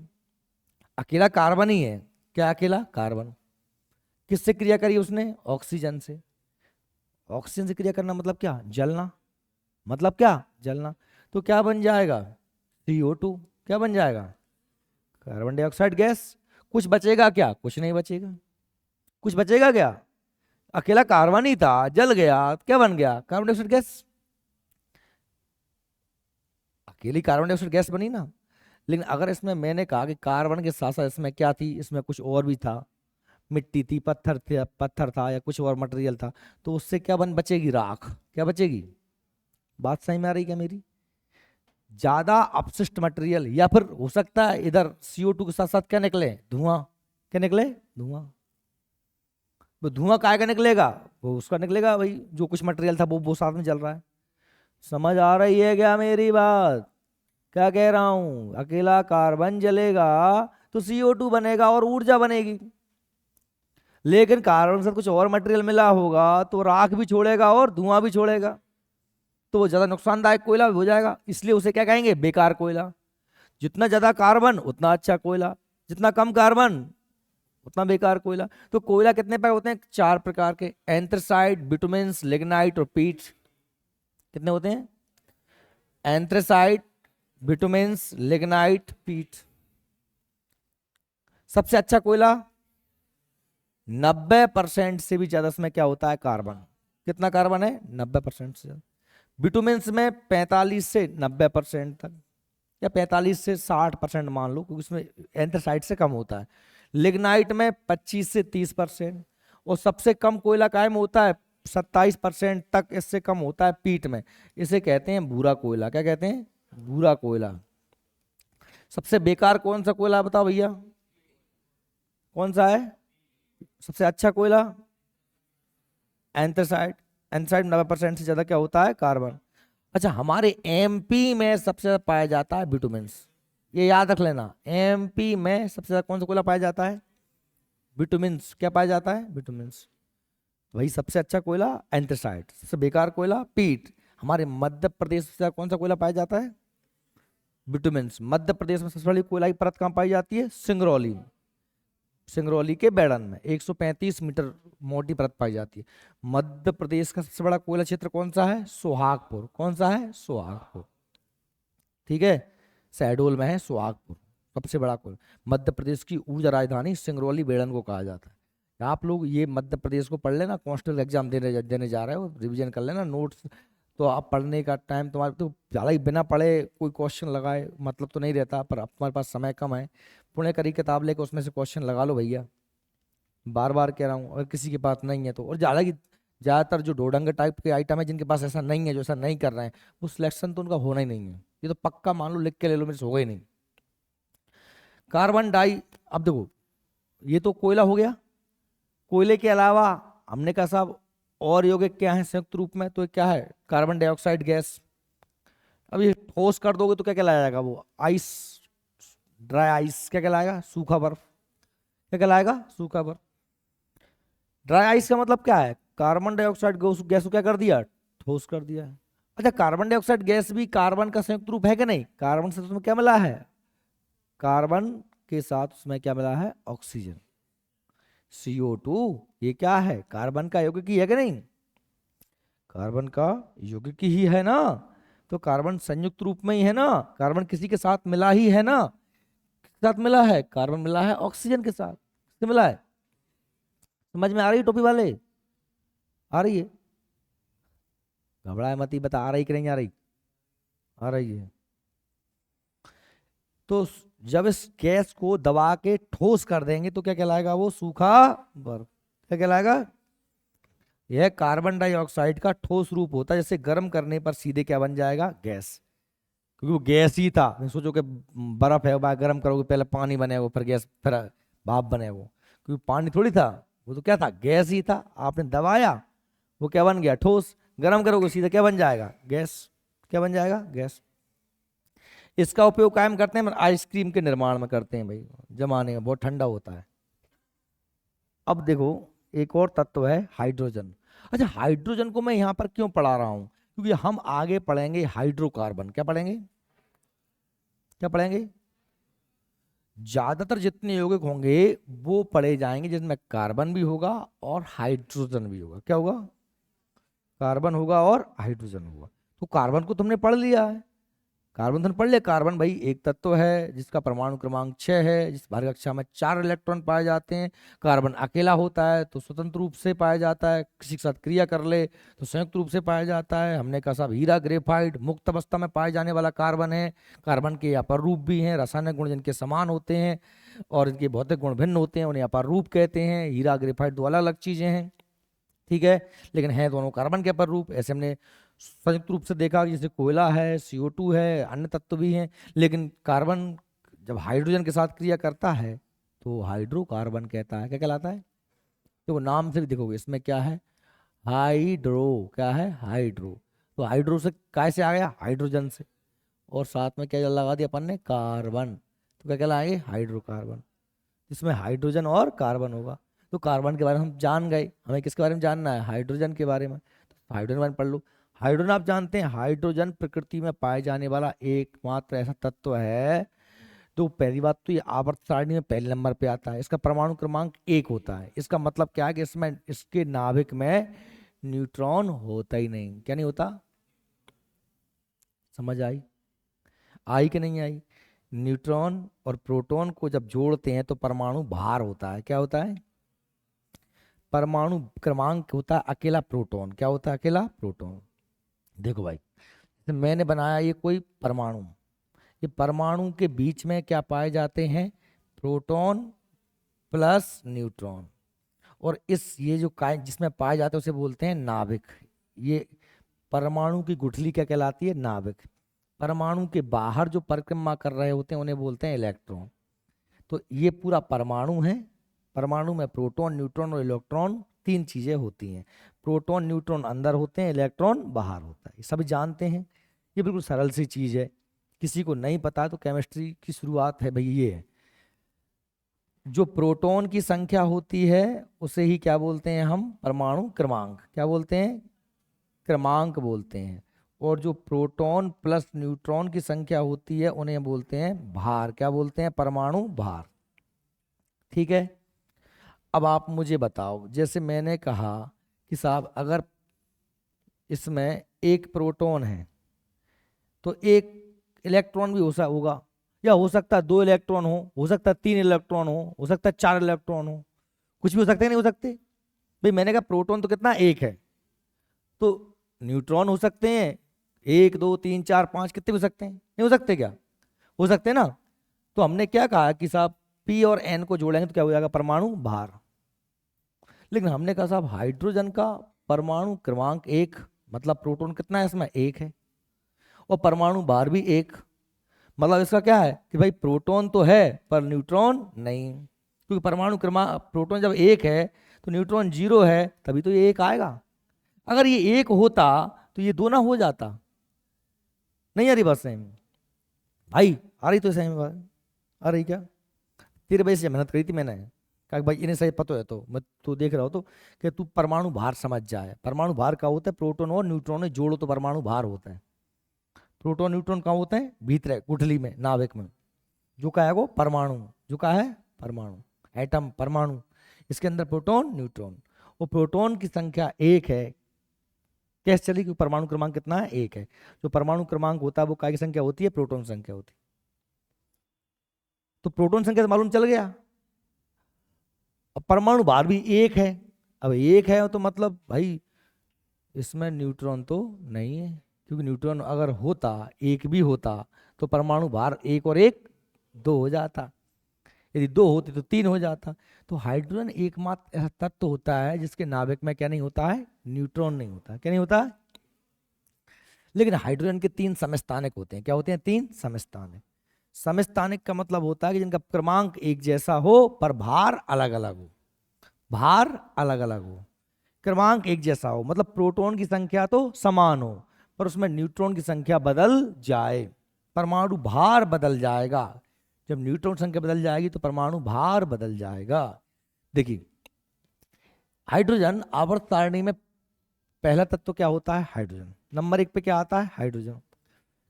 अकेला कार्बन ही है। क्या अकेला कार्बन? किससे क्रिया करी उसने? ऑक्सीजन से। ऑक्सीजन से क्रिया करना मतलब क्या? जलना। मतलब क्या? जलना। तो क्या बन जाएगा? CO2। क्या बन जाएगा? Carbon dioxide gas. कुछ बचेगा क्या? कुछ नहीं बचेगा। कुछ बचेगा क्या? अकेला कार्बन ही था, जल गया, क्या बन गया? Carbon dioxide gas. अकेली कार्बन डाइऑक्साइड गैस बनी ना। लेकिन अगर इसमें मैंने कहा कि कार्बन के साथ साथ इसमें क्या थी? इसमें कुछ और भी था, मिट्टी थी, पत्थर था या कुछ और मटेरियल था, तो उससे क्या बचेगी? राख। क्या बचेगी? बात सही में आ रही क्या मेरी? ज्यादा अपशिष्ट मटेरियल, या फिर हो सकता है इधर CO2 के साथ साथ क्या निकले? धुआं। क्या निकले? धुआं। वो धुआं काय का निकलेगा? वो उसका निकलेगा भाई, जो कुछ मटेरियल था वो साथ में जल रहा है। समझ आ रही है क्या मेरी बात? क्या कह रहा हूं? अकेला कार्बन जलेगा तो CO2 बनेगा और ऊर्जा बनेगी, लेकिन कार्बन के साथ कुछ और मटेरियल मिला होगा तो राख भी छोड़ेगा और धुआं भी छोड़ेगा, तो वो ज्यादा नुकसानदायक कोयला हो जाएगा। इसलिए उसे क्या कहेंगे? बेकार कोयला। जितना ज्यादा कार्बन उतना अच्छा कोयला, जितना कम कार्बन उतना बेकार कोयला। तो कोयला कितने प्रकार होते हैं? 4 प्रकार के। एंथ्रासाइट, बिटुमेन्स, लिग्नाइट और पीट। कितने होते हैं? एंथ्रासाइट, बिटुमेन्स, लिग्नाइट, पीट। सबसे अच्छा कोयला 90% से भी ज्यादा इसमें क्या होता है? कार्बन। कितना कार्बन है? 90% से ज्यादा। बिटुमेन्स में 45 से 90% तक। या 45 से 60% मान लो, क्योंकि उसमें एंथ्रासाइट से कम होता है। लिग्नाइट में 25 से 30%, और सबसे कम कोयला काय में होता है 27% तक, इससे कम होता है पीट में। इसे कहते हैं भूरा कोयला। क्या कहते हैं? भूरा कोयला। सबसे बेकार कौन सा कोयला बताओ भैया, कौन सा है? सबसे अच्छा कोयला एंथ्रासाइट। एंथ्रासाइट 90% से ज्यादा क्या होता है? कार्बन। अच्छा, हमारे एमपी में सबसे ज्यादा पाया जाता है बिटुमेंस, ये याद रख लेना। एमपी में सबसे ज्यादा कौन सा कोयला पाया जाता है? बिटुमेंस। क्या पाया जाता है? बिटुमेंस। वही सबसे अच्छा कोयला एंथ्रासाइट, सबसे बेकार कोयला पीट। हमारे मध्य प्रदेश में सबसे ज्यादा कौन सा कोयला पाया जाता है? बिटुमेंस। मध्य प्रदेश में सबसे बड़ी कोयला की परत कहाँ पाई जाती है? सिंगरौली। सिंगरौली के बैडन में 135 मीटर मोटी परत पाई जाती है। मध्य प्रदेश का सबसे बड़ा कोयला क्षेत्र कौन सा है? सोहागपुर। कौन सा है? सोहागपुर। ठीक है, शहडोल में है सोहागपुर, सबसे बड़ा कोयला। मध्य प्रदेश की ऊर्जा राजधानी सिंगरौली बेड़न को कहा जाता है। आप लोग ये मध्य प्रदेश को पढ़ लेना, कांस्टेबल एग्जाम देने जा रहे हो, रिवीजन कर लेना नोट्स। तो आप पढ़ने का टाइम तुम्हारे तो ज़्यादा ही, बिना पढ़े कोई क्वेश्चन लगाए मतलब तो नहीं रहता, पर अब तुम्हारे पास समय कम है। पुणे करी किताब लेकर उसमें से क्वेश्चन लगा लो भैया, बार बार कह रहा हूँ। अगर किसी के पास नहीं है तो, और ज़्यादातर जो डोडंगर टाइप के आइटम है जिनके पास ऐसा नहीं है, जो ऐसा नहीं कर रहे हैं, वो सिलेक्शन तो उनका होना ही नहीं है। ये तो पक्का मान लो, लिख के ले लो, मेरे से होगा ही नहीं। कार्बन डाई, अब देखो ये तो कोयला हो गया। कोयले के अलावा हमने कहा साहब और यौगिक क्या है संयुक्त रूप में, तो ये क्या है? Carbon dioxide gas. अब ये ठोस कर दोगे तो क्या कहलाया जाएगा? वो आइस, ड्राई आइस। क्या कहलाएगा? सूखा बर्फ। क्या कहलाएगा? सूखा बर्फ। ड्राई आइस का मतलब क्या है? कार्बन डाइऑक्साइड गैस को क्या कर दिया? ठोस कर दिया। अच्छा, कार्बन डाइऑक्साइड गैस भी कार्बन का संयुक्त रूप है कि नहीं? कार्बन से उसमें क्या मिला है? कार्बन के साथ उसमें क्या मिला है? Oxygen, CO2। ये क्या है? कार्बन का यौगिक ही है कि नहीं? कार्बन का यौगिक ही है ना, तो कार्बन संयुक्त रूप में ही है ना। कार्बन किसी के साथ मिला ही है ना, किसके साथ मिला है? कार्बन मिला है ऑक्सीजन के साथ। किससे मिला है? समझ में आ रही है टोपी वाले? आ रही है? घबराए मत ही, बता आ रही कि नहीं आ रही? आ रही है। तो जब इस गैस को दबा के ठोस कर देंगे तो क्या कहलाएगा? वो सूखा बर्फ। क्या कहलाएगा? यह कार्बन डाइऑक्साइड का ठोस रूप होता है, जैसे गर्म करने पर सीधे क्या बन जाएगा? गैस। क्योंकि वो गैस ही था। नहीं सोचो कि बर्फ है, बाद गर्म करोगे पहले पानी बने वो, फिर गैस, फिर भाप बने वो। क्योंकि पानी थोड़ी था, वो तो क्या था? गैस ही था। आपने दबाया, वो क्या बन गया? ठोस। गर्म करोगे सीधे क्या बन जाएगा? गैस। क्या बन जाएगा? गैस। इसका उपयोग कायम करते हैं आइसक्रीम के निर्माण में करते हैं भाई, जमाने में बहुत ठंडा होता है। अब देखो एक और तत्व है हाइड्रोजन। अच्छा, हाइड्रोजन को मैं यहाँ पर क्यों पढ़ा रहा हूँ? क्योंकि हम आगे पढ़ेंगे हाइड्रोकार्बन। क्या पढ़ेंगे? क्या पढ़ेंगे? ज्यादातर जितने यौगिक होंगे वो पढ़े जाएंगे जिसमें कार्बन भी होगा और हाइड्रोजन भी होगा। क्या होगा? कार्बन होगा और हाइड्रोजन होगा। तो कार्बन को तुमने पढ़ लिया है, कार्बन धन पढ़ ले। कार्बन भाई एक तत्व है जिसका परमाणु क्रमांक 6 है, जिस भारी कक्षा में 4 इलेक्ट्रॉन पाए जाते हैं। कार्बन अकेला होता है तो स्वतंत्र रूप से पाया जाता है, किसी के साथ क्रिया कर ले तो संयुक्त रूप से पाया जाता है। हमने कहा साहब हीरा ग्रेफाइट मुक्त अवस्था में पाए जाने वाला कार्बन है। कार्बन के अपर रूप भी हैं, रासायनिक गुण जिनके समान होते हैं और इनके भौतिक गुण भिन्न होते हैं, उन्हें अपर रूप कहते हैं। हीरा ग्रेफाइट दो अलग अलग चीजें हैं, ठीक है, लेकिन हैं दोनों कार्बन के अपर रूप। ऐसे हमने संयुक्त रूप से देखा कि जैसे कोयला है, CO2 है, अन्य तत्व भी हैं। लेकिन कार्बन जब हाइड्रोजन के साथ क्रिया करता है तो हाइड्रोकार्बन कहता है। क्या कहलाता है? तो वो नाम से भी देखोगे इसमें क्या है? हाइड्रो। क्या है? हाइड्रो। तो हाइड्रो से काय से आ गया? हाइड्रोजन से। और साथ में क्या लगा दिया अपन ने? कार्बन। तो क्या कहलाएंगे? हाइड्रोकार्बन। इसमें हाइड्रोजन और कार्बन होगा। तो कार्बन के बारे में हम जान गए, हमें किसके बारे में जानना है? हाइड्रोजन के बारे में। तो हाइड्रोजन के बारे में पढ़ लो। हाइड्रोजन आप जानते हैं, हाइड्रोजन प्रकृति में पाए जाने वाला एकमात्र ऐसा तत्व है। तो पहली बात तो ये आवर्त सारणी में पहले नंबर पे आता है। इसका परमाणु क्रमांक 1 होता है। इसका मतलब क्या है कि इसमें, इसके नाभिक में न्यूट्रॉन होता ही नहीं। क्या नहीं होता? समझ आई? आई कि नहीं आई? न्यूट्रॉन और प्रोटॉन को जब जोड़ते हैं तो परमाणु भार होता है। क्या होता है? परमाणु क्रमांक होता है अकेला प्रोटॉन। क्या होता है? अकेला प्रोटॉन। देखो भाई, जैसे मैंने बनाया ये कोई परमाणु, ये परमाणु के बीच में क्या पाए जाते हैं, प्रोटॉन प्लस न्यूट्रॉन। और ये जो जिसमें पाए जाते हैं उसे बोलते हैं नाभिक। ये परमाणु की गुठली क्या कहलाती है, नाभिक। परमाणु के बाहर जो परिक्रमा कर रहे होते हैं उन्हें बोलते हैं इलेक्ट्रॉन। तो ये पूरा परमाणु है। परमाणु में प्रोटॉन, न्यूट्रॉन और इलेक्ट्रॉन तीन चीजें होती हैं। प्रोटॉन न्यूट्रॉन अंदर होते हैं, इलेक्ट्रॉन बाहर होता है, ये सभी जानते हैं। ये बिल्कुल सरल सी चीज है, किसी को नहीं पता तो केमिस्ट्री की शुरुआत है भाई ये है। जो प्रोटॉन की संख्या होती है उसे ही क्या बोलते हैं हम, परमाणु क्रमांक। क्या बोलते हैं, क्रमांक बोलते हैं। और जो प्रोटॉन प्लस न्यूट्रॉन की संख्या होती है उन्हें बोलते हैं भार। क्या बोलते हैं, परमाणु भार। ठीक है। अब आप मुझे बताओ, जैसे मैंने कहा कि साहब अगर इसमें एक प्रोटॉन है तो एक इलेक्ट्रॉन भी होगा, या हो सकता है 2 इलेक्ट्रॉन हो सकता है 3 इलेक्ट्रॉन हो सकता है 4 इलेक्ट्रॉन हो, कुछ भी हो सकते हैं, नहीं हो सकते। भाई मैंने कहा प्रोटॉन तो कितना, एक है, तो न्यूट्रॉन हो सकते हैं 1 2 3 4 5, कितने भी हो सकते हैं, नहीं हो सकते क्या, हो सकते हैं ना। तो हमने क्या कहा कि साहब P और N को जोड़ेंगे तो क्या हो जाएगा, परमाणु भार। लेकिन हमने कहा साहब हाइड्रोजन का परमाणु क्रमांक 1, मतलब प्रोटॉन कितना है इसमें, 1 है, और परमाणु भार भी 1। मतलब इसका क्या है कि भाई प्रोटॉन तो है पर न्यूट्रॉन नहीं, क्योंकि परमाणु क्रमांक प्रोटॉन जब 1 है तो न्यूट्रॉन 0 है, तभी तो ये 1 आएगा। अगर ये 1 होता तो ये 2 ना हो जाता। नहीं आ रही बात सही भाई, आ रही तो सही में बात आ रही क्या, तेरे वजह से मेहनत करी थी मैंने, कहा भाई इन्हें सही पता है तो मैं तू देख रहा हो तो कि तू परमाणु भार समझ जाए। परमाणु भार क्या होता है, प्रोटॉन और न्यूट्रॉन में जोड़ो तो परमाणु भार होता है। प्रोटॉन न्यूट्रॉन कहाँ होते हैं, भीतर गुठली में, नाभिक में। जो का है वो परमाणु, जो का है परमाणु, एटम परमाणु, इसके अंदर प्रोटॉन न्यूट्रॉन। वो प्रोटॉन की संख्या 1 है, कैसे चली, कि परमाणु क्रमांक कितना है, 1 है। जो परमाणु क्रमांक होता है वो काय की संख्या होती है, प्रोटॉन संख्या होती है। तो प्रोटॉन संख्या से मालूम चल गया। अब परमाणु भार भी 1 है। अब 1 है तो मतलब भाई इसमें न्यूट्रॉन तो नहीं है, क्योंकि न्यूट्रॉन अगर होता, 1 भी होता तो परमाणु भार 1 और 1 2 हो जाता, यदि 2 होते तो 3 हो जाता। तो हाइड्रोजन एकमात्र ऐसा तत्व होता है जिसके नाभिक में क्या नहीं होता है, न्यूट्रॉन नहीं होता। क्या नहीं होता। लेकिन हाइड्रोजन के 3 समस्थानिक होते हैं। क्या होते हैं, 3 समस्थानिक। समस्थानिक का मतलब होता है कि जिनका क्रमांक एक जैसा हो पर भार अलग अलग हो, भार अलग अलग हो, क्रमांक एक जैसा हो। मतलब प्रोटॉन की संख्या तो समान हो पर उसमें न्यूट्रॉन की संख्या बदल जाए, परमाणु भार बदल जाएगा। जब न्यूट्रॉन संख्या बदल जाएगी तो परमाणु भार बदल जाएगा। देखिए हाइड्रोजन आवर्त सारणी में पहला तत्व क्या होता है, हाइड्रोजन। नंबर 1 पे क्या आता है, हाइड्रोजन।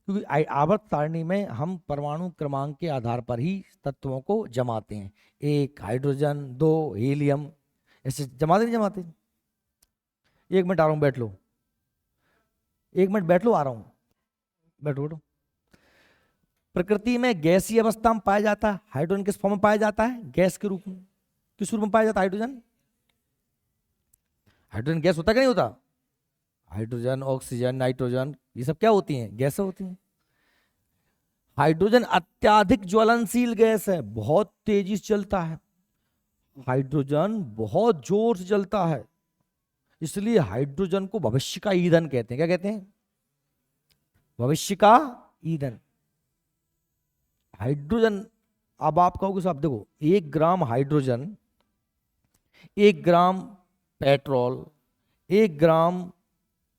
क्योंकि आवर्त सारणी में हम परमाणु क्रमांक के आधार पर ही तत्वों को जमाते हैं। 1 हाइड्रोजन, 2 हीलियम, ऐसे जमाते नहीं जमाते। 1 मिनट आ रहा हूं, बैठ लो, 1 मिनट बैठ लो, आ रहा हूं, बैठो बैठो। प्रकृति में गैसीय अवस्था में पाया जाता है हाइड्रोजन, किस फॉर्म में पाया जाता है, गैस के रूप में। किस रूप में पाया जाता है हाइड्रोजन, हाइड्रोजन गैस होता क्या नहीं होता, हाइड्रोजन ऑक्सीजन नाइट्रोजन ये सब क्या होती हैं, गैसें होती हैं। हाइड्रोजन अत्यधिक ज्वलनशील गैस है, बहुत तेजी से चलता है। हाइड्रोजन बहुत जोर से जलता है, इसलिए हाइड्रोजन को भविष्य का ईंधन कहते हैं। क्या कहते हैं, भविष्य का ईंधन। हाइड्रोजन, अब आप कहोगे साहब देखो 1 gram hydrogen, 1 gram petrol, 1 gram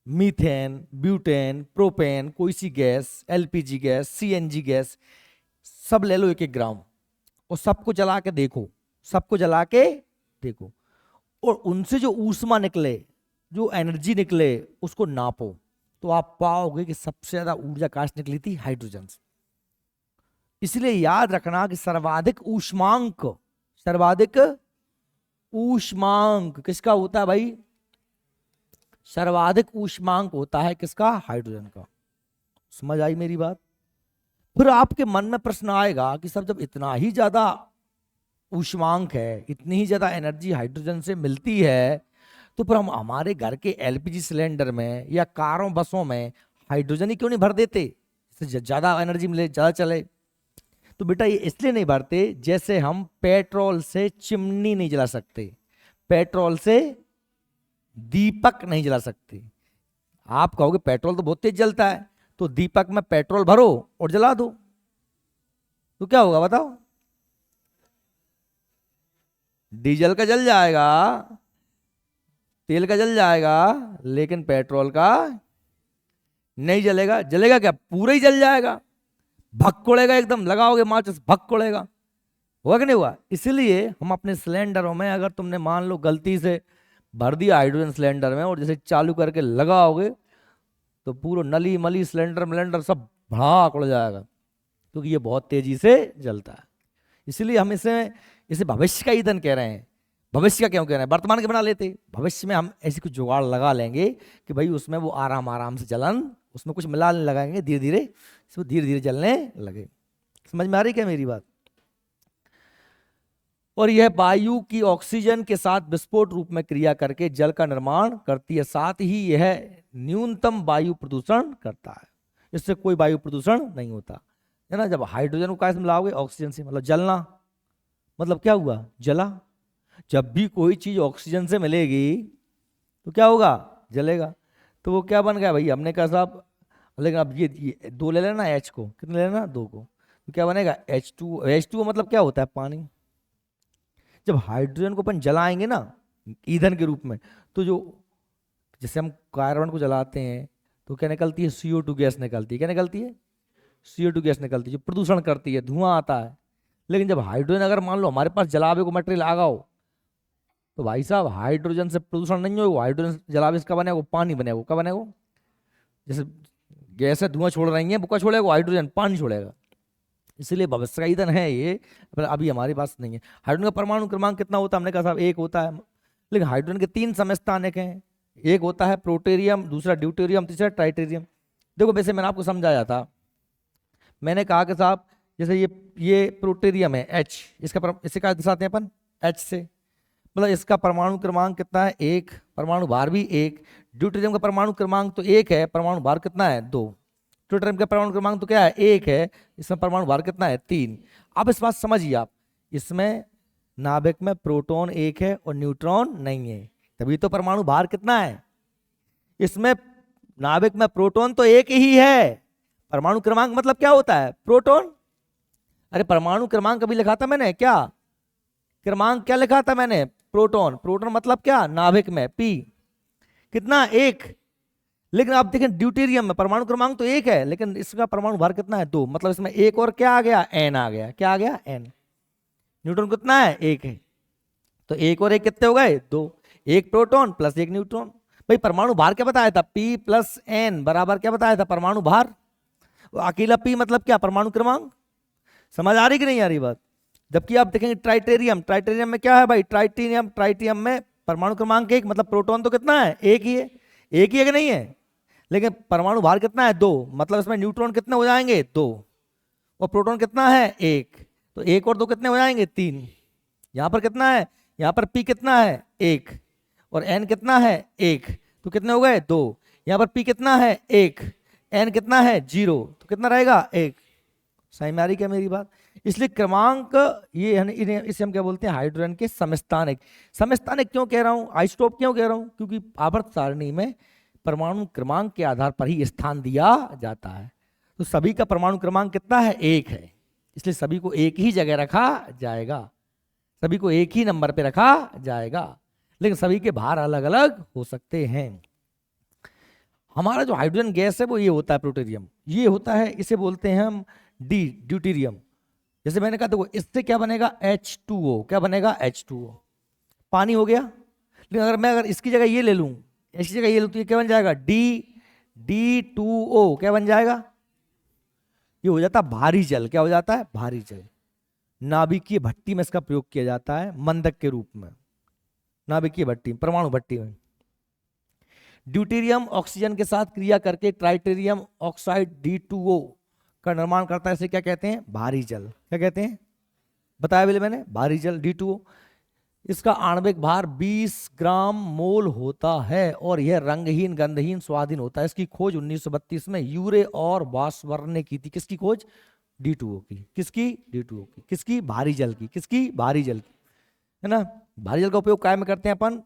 methane, butane, propane, कोई सी gas, LPG gas, CNG gas, सब ले लो 1-1 ग्राम और सबको जला के देखो, सबको जला के देखो, और उनसे जो ऊष्मा निकले, जो एनर्जी निकले, उसको नापो तो आप पाओगे कि सबसे ज्यादा ऊर्जा कहां से निकली थी, हाइड्रोजन से। इसलिए याद रखना कि सर्वाधिक ऊष्मांक, सर्वाधिक ऊष्मांक किसका होता है भाई, सर्वाधिक ऊष्मांक होता है किसका, हाइड्रोजन का। समझ आई मेरी बात। फिर आपके मन में प्रश्न आएगा कि सब जब इतना ही ज्यादा ऊष्मांक है, इतनी ही ज्यादा एनर्जी हाइड्रोजन से मिलती है, तो फिर हम हमारे घर के एलपीजी सिलेंडर में या कारों बसों में हाइड्रोजन ही क्यों नहीं भर देते। ज्यादा एनर्जी मिले, ज्यादा चले। तो बेटा ये इसलिए नहीं भरते, जैसे हम पेट्रोल से चिमनी नहीं जला सकते, पेट्रोल से दीपक नहीं जला सकते। आप कहोगे पेट्रोल तो बहुत तेज जलता है, तो दीपक में पेट्रोल भरो और जला दो, तो क्या होगा बताओ? डीजल का जल जाएगा, तेल का जल जाएगा, लेकिन पेट्रोल का नहीं जलेगा। जलेगा क्या? पूरा ही जल जाएगा, भक उड़ेगा, एकदम लगाओगे माचिस भक उड़ेगा। हुआ कि नहीं हुआ? इसलिए हम अपने सिलेंडरों में, अगर तुमने मान लो गलती से भर दिया हाइड्रोजन सिलेंडर में और जैसे चालू करके लगाओगे तो पूरा नली मली सिलेंडर मिलेंडर सब भड़ाक उड़ जाएगा, क्योंकि ये बहुत तेजी से जलता है। इसलिए हम इसे भविष्य का ईंधन कह रहे हैं। भविष्य का क्यों कह रहे हैं? वर्तमान के बना लेते, भविष्य में हम ऐसी कुछ जुगाड़ लगा लेंगे कि भाई उसमें वो आराम आराम से जलन, उसमें कुछ मिलाने लगाएंगे, धीरे धीरे इसको धीरे धीरे जलने लगे। समझ में आ रही क्या मेरी बात? और यह वायु की ऑक्सीजन के साथ विस्फोट रूप में क्रिया करके जल का निर्माण करती है। साथ ही यह न्यूनतम वायु प्रदूषण करता है, इससे कोई वायु प्रदूषण नहीं होता है ना। जब हाइड्रोजन को कैसे मिलाओगे? ऑक्सीजन से, मतलब जलना, मतलब क्या हुआ? जला। जब भी कोई चीज ऑक्सीजन से मिलेगी तो क्या होगा? जलेगा। तो वो क्या बन गया भाई? हमने कहा साहब, लेकिन अब ये दो ले लेना, एच को कितने लेना? दो को। तो क्या बनेगा? H2। H2 मतलब क्या होता है? पानी। जब हाइड्रोजन को अपन जलाएंगे ना ईंधन के रूप में, तो जो जैसे हम कार्बन को जलाते हैं तो क्या निकलती है? CO2 गैस निकलती है। क्या निकलती है? CO2 गैस निकलती है, जो प्रदूषण करती है, धुआं आता है। लेकिन जब हाइड्रोजन, अगर मान लो हमारे पास जलावे को मटेरियल आ गया, तो भाई साहब हाइड्रोजन से प्रदूषण नहीं होगा। हाइड्रोजन जलावे इसका बनेगा? वो पानी बनेगा। वो क्या बनेगा? जैसे गैस है, धुआं छोड़ रही है, वो क्या छोड़ेगा? हाइड्रोजन, पानी छोड़ेगा। इसलिए भविष्य का ईंधन है ये, पर अभी हमारे पास नहीं है। हाइड्रोजन का परमाणु क्रमांक कितना होता है? हमने कहा साहब 1 होता है, लेकिन हाइड्रोजन के 3 समस्थानिक हैं। एक होता है प्रोटेरियम, दूसरा ड्यूटेरियम, तीसरा ट्राइटेरियम। देखो वैसे मैंने आपको समझाया था, मैंने कहा कि साहब जैसे ये प्रोटेरियम है H, इससे क्या दर्शाते हैं अपन? H से। मतलब इसका परमाणु क्रमांक कितना है? 1। परमाणु भार भी 1। ड्यूटेरियम का परमाणु क्रमांक तो 1 है, परमाणु भार कितना है? 2। ट्रिटियम का परमाणु क्रमांक तो क्या है? 1 है, इसमें परमाणु भार कितना है? 3। अब इस बात समझिए आप, इसमें नाभिक में प्रोटॉन 1 है और न्यूट्रॉन नहीं है, तभी तो परमाणु भार कितना है? इसमें नाभिक में प्रोटॉन तो 1 ही है, परमाणु क्रमांक मतलब क्या होता है? प्रोटॉन। अरे परमाणु क्रमांक अभी लिखा था मैंने, क्या क्रमांक क्या लिखा था मैंने? प्रोटॉन। प्रोटॉन मतलब क्या? नाभिक में P कितना? 1। लेकिन आप देखें ड्यूटेरियम में परमाणु क्रमांक तो 1 है, लेकिन इसका परमाणु भार कितना है? 2। मतलब इसमें एक और क्या आ गया? N आ गया। क्या आ गया? N। न्यूट्रॉन कितना है? 1 है, तो 1 और 1 कितने हो गए? 2। 1 प्रोटॉन प्लस 1 न्यूट्रॉन। भाई परमाणु भार क्या बताया था? P प्लस N बराबर क्या बताया था? परमाणु भार। अकेला P मतलब क्या? परमाणु क्रमांक। समझ आ रही कि नहीं आ रही बात? जबकि आप देखेंगे ट्राइटेरियम, ट्राइटेरियम में क्या है भाई? ट्राइटियम में परमाणु क्रमांक 1, मतलब प्रोटॉन तो कितना है? 1 ही है। 1 ही है कि नहीं है? लेकिन परमाणु भार कितना है? 2। मतलब इसमें न्यूट्रॉन कितने हो जाएंगे? 2। और प्रोटॉन कितना है? 1। तो 1 और 2 कितने हो जाएंगे? 3। यहां पर कितना है? यहां पर P कितना है? 1। और N कितना है? 1। तो कितने हो गए? 2। यहां पर P कितना है? 1। N कितना है? 0। तो कितना रहेगा? 1। समझ में आ रही क्या मेरी बात? इसलिए क्रमांक ये इसे हम क्या बोलते हैं? हाइड्रोजन के समस्थानिक। समस्थानिक क्यों कह रहा हूं? आइसोटोप क्यों कह रहा हूं? क्योंकि आवर्त सारणी में परमाणु क्रमांक के आधार पर ही स्थान दिया जाता है। तो सभी का परमाणु क्रमांक कितना है? 1 है, इसलिए सभी को एक ही जगह रखा जाएगा, सभी को एक ही नंबर पे रखा जाएगा, लेकिन सभी के भार अलग अलग हो सकते हैं। हमारा जो हाइड्रोजन गैस है वो ये होता है प्रोटेरियम, ये होता है, इसे बोलते हैं हम ड्यूटेरियम। जैसे मैंने कहा देखो इससे क्या बनेगा? H2O। क्या बनेगा? H2O, पानी हो गया। लेकिन अगर इसकी जगह ये ले लूं, इसकी जगह ये लूं, तो ये क्या बन जाएगा? D2O। क्या बन जाएगा? ये हो जाता है भारी जल। क्या हो जाता है? भारी जल। नाभिकीय भट्टी में इसका प्रयोग किया जाता है मंदक के रूप में, नाभिकीय भट्टी, परमाणु भट्टी में। ड्यूटेरियम ऑक्सीजन के साथ क्रिया करके ट्राइटेरियम ऑक्साइड D2O का निर्माण करता है। इसे क्या कहते हैं? भारी जल। क्या कहते हैं? बताया पहले मैंने, भारी जल D2O। इसका आणविक भार 20 ग्राम मोल होता है और यह रंगहीन, गंधहीन, स्वादहीन होता है। इसकी खोज 1932 में यूरे और वासवर ने की थी। किसकी खोज? D2O की। किसकी? D2O की। किसकी? भारी जल की। किसकी? भारी जल की, है ना। भारी जल का उपयोग काय में करते हैं अपन?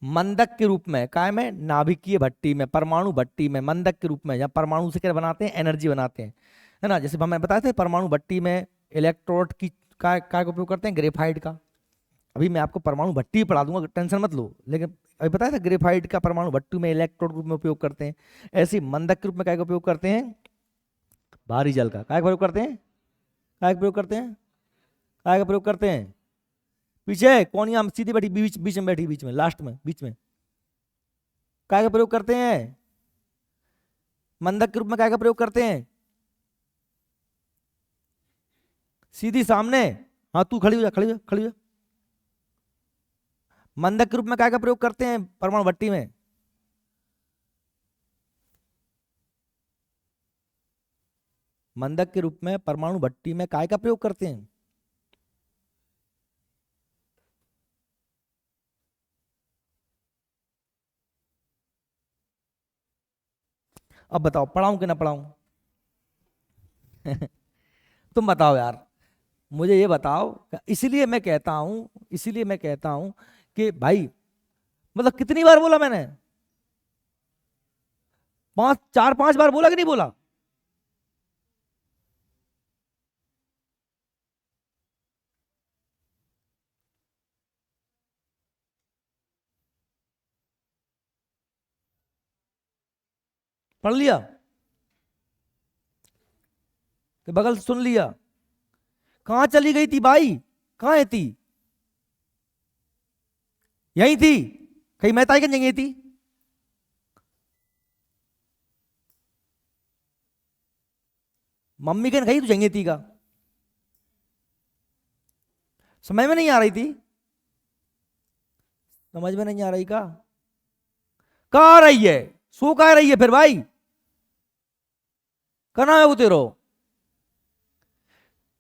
मंदक के रूप में। काय में? नाभिकीय भट्टी में, परमाणु भट्टी में, मंदक के रूप में, या परमाणु से क्या बनाते हैं? एनर्जी बनाते हैं, है ना। जैसे हमें बताए थे परमाणु भट्टी में इलेक्ट्रोड की काय का उपयोग करते हैं? ग्रेफाइट का। अभी मैं आपको परमाणु भट्टी पढ़ा दूंगा, टेंशन मत लो, लेकिन अभी बताया था ग्रेफाइट का परमाणु भट्टी में इलेक्ट्रोड रूप में उपयोग करते हैं। ऐसे ही मंदक के रूप में काय का उपयोग करते हैं? भारी जल का। काय का प्रयोग करते हैं? काय का प्रयोग करते हैं? काय का प्रयोग करते हैं? पीछे कौन? यहाँ सीधी बैठी, बीच बीच में बैठी, बीच में, लास्ट में, बीच में। काय का प्रयोग करते हैं? मंदक के रूप में काय का प्रयोग करते हैं? सीधी सामने। हाँ तू खड़ी हो जा, खड़ी हो जा, खड़ी हो जा। मंदक के रूप में काय का प्रयोग करते हैं परमाणु भट्टी में? मंदक के रूप में परमाणु भट्टी में काय का प्रयोग करते हैं? अब बताओ, पढ़ाऊं कि ना पढ़ाऊं? तुम बताओ यार, मुझे ये बताओ। इसीलिए मैं कहता हूं, इसीलिए मैं कहता हूं कि भाई, मतलब कितनी बार बोला मैंने? 4-5 बार बोला कि नहीं बोला? पढ़ लिया कि बगल से सुन लिया? कहां चली गई थी भाई? कहां है थी? यहीं थी? कहीं महताईगंज यहीं थी? मम्मी के कहीं तो यहीं थी का? समझ में नहीं आ रही थी? समझ में नहीं आ रही का? कहाँ आ रही है? सो कहाँ रही है फिर भाई? कहाँ है वो तेरो?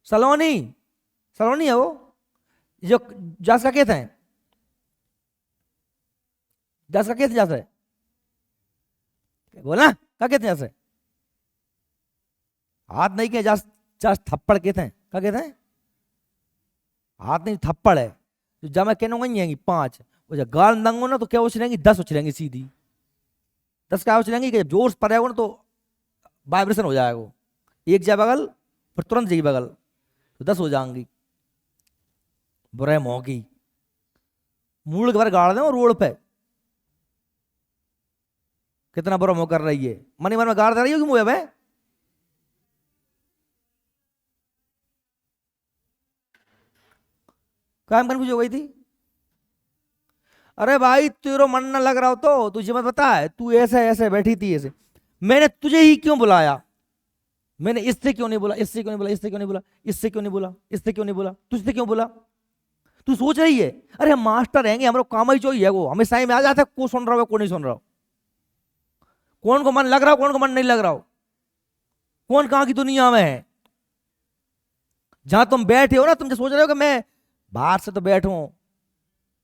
सलोनी? सलोनी है वो जो जस का कहते हैं? जस का कहते? जस है बोला, क्या कहते हैं? जस है? हाथ नहीं के जस, जस थप्पड़ कहते हैं। क्या कहते हैं? हाथ नहीं, थप्पड़ है। तो जब मैं कहूंगा नहीं आएंगी 5, वो जब गाल नंगो ना तो क्या उछलेंगी? 10 उछलेंगी सीधी। 10 क्या उछलेंगी कि जब जोर से पड़ेगा ना तो वाइब्रेशन हो जाएगा वो। एक जा बगल, फिर तुरंत जाएगी बगल, तो 10 हो जाएंगी। बुरे मुंह की, मूड के बार गाड़ दे रोड पे। कितना बुरा मुंह कर रही है, मन ही मन में गाड़ दे रही होगी मुंह में। काम कन्फ्यूज हो गई थी? अरे भाई तेरो मन न लग रहा हो तो तुझे मत बता है, तू ऐसे ऐसे बैठी थी ऐसे। मैंने तुझे ही क्यों बुलाया? मैंने इससे क्यों नहीं बोला, इससे क्यों नहीं बोला, इससे क्यों नहीं बोला, इससे क्यों नहीं बोला, इससे क्यों नहीं बोला, तुझसे क्यों बोला? तू सोच रही है? अरे हम मास्टर रहेंगे, हमारा काम ही जो ही है वो, हमें सही में आ जाता है को सुन रहा हो को नहीं सुन रहा हो, कौन को मन लग रहा हो कौन को मन नहीं लग रहा हो, कौन कहाँ की दुनिया में है। जहां तुम बैठे हो ना, तुम जो सोच रहे हो कि मैं बाहर से तो बैठू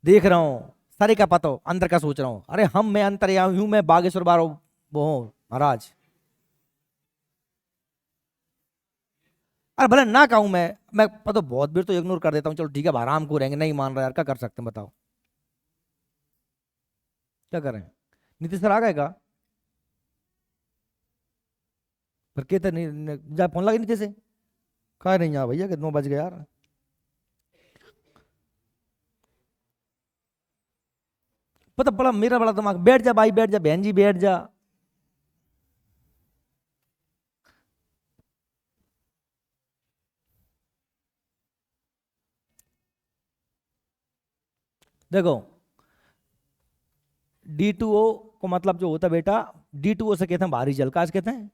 देख रहा हूं, सारे का पता हो अंदर का सोच रहा हूं। अरे हम, मैं अंतर्यामी हूं, मैं बागेश्वर बारो वो हूं महाराज। अरे भले ना कहूं मैं पता बहुत देर तो इग्नोर कर देता हूँ, चलो ठीक है आराम को रहेंगे, नहीं मान रहा यार, क्या कर सकते हैं बताओ, क्या करें। नीतीश सर आ गए का? फिर कहते नहीं जा, फोन लगे नीचे से, कहा नहीं यहाँ भैया कि 9 बज गए यार। पता बड़ा मेरा बड़ा दिमाग, बैठ जा भाई बैठ जा, बहन जी बैठ जा। देखो D2O को मतलब जो होता है बेटा, D2O से कहते हैं भारी जल, काज कहते हैं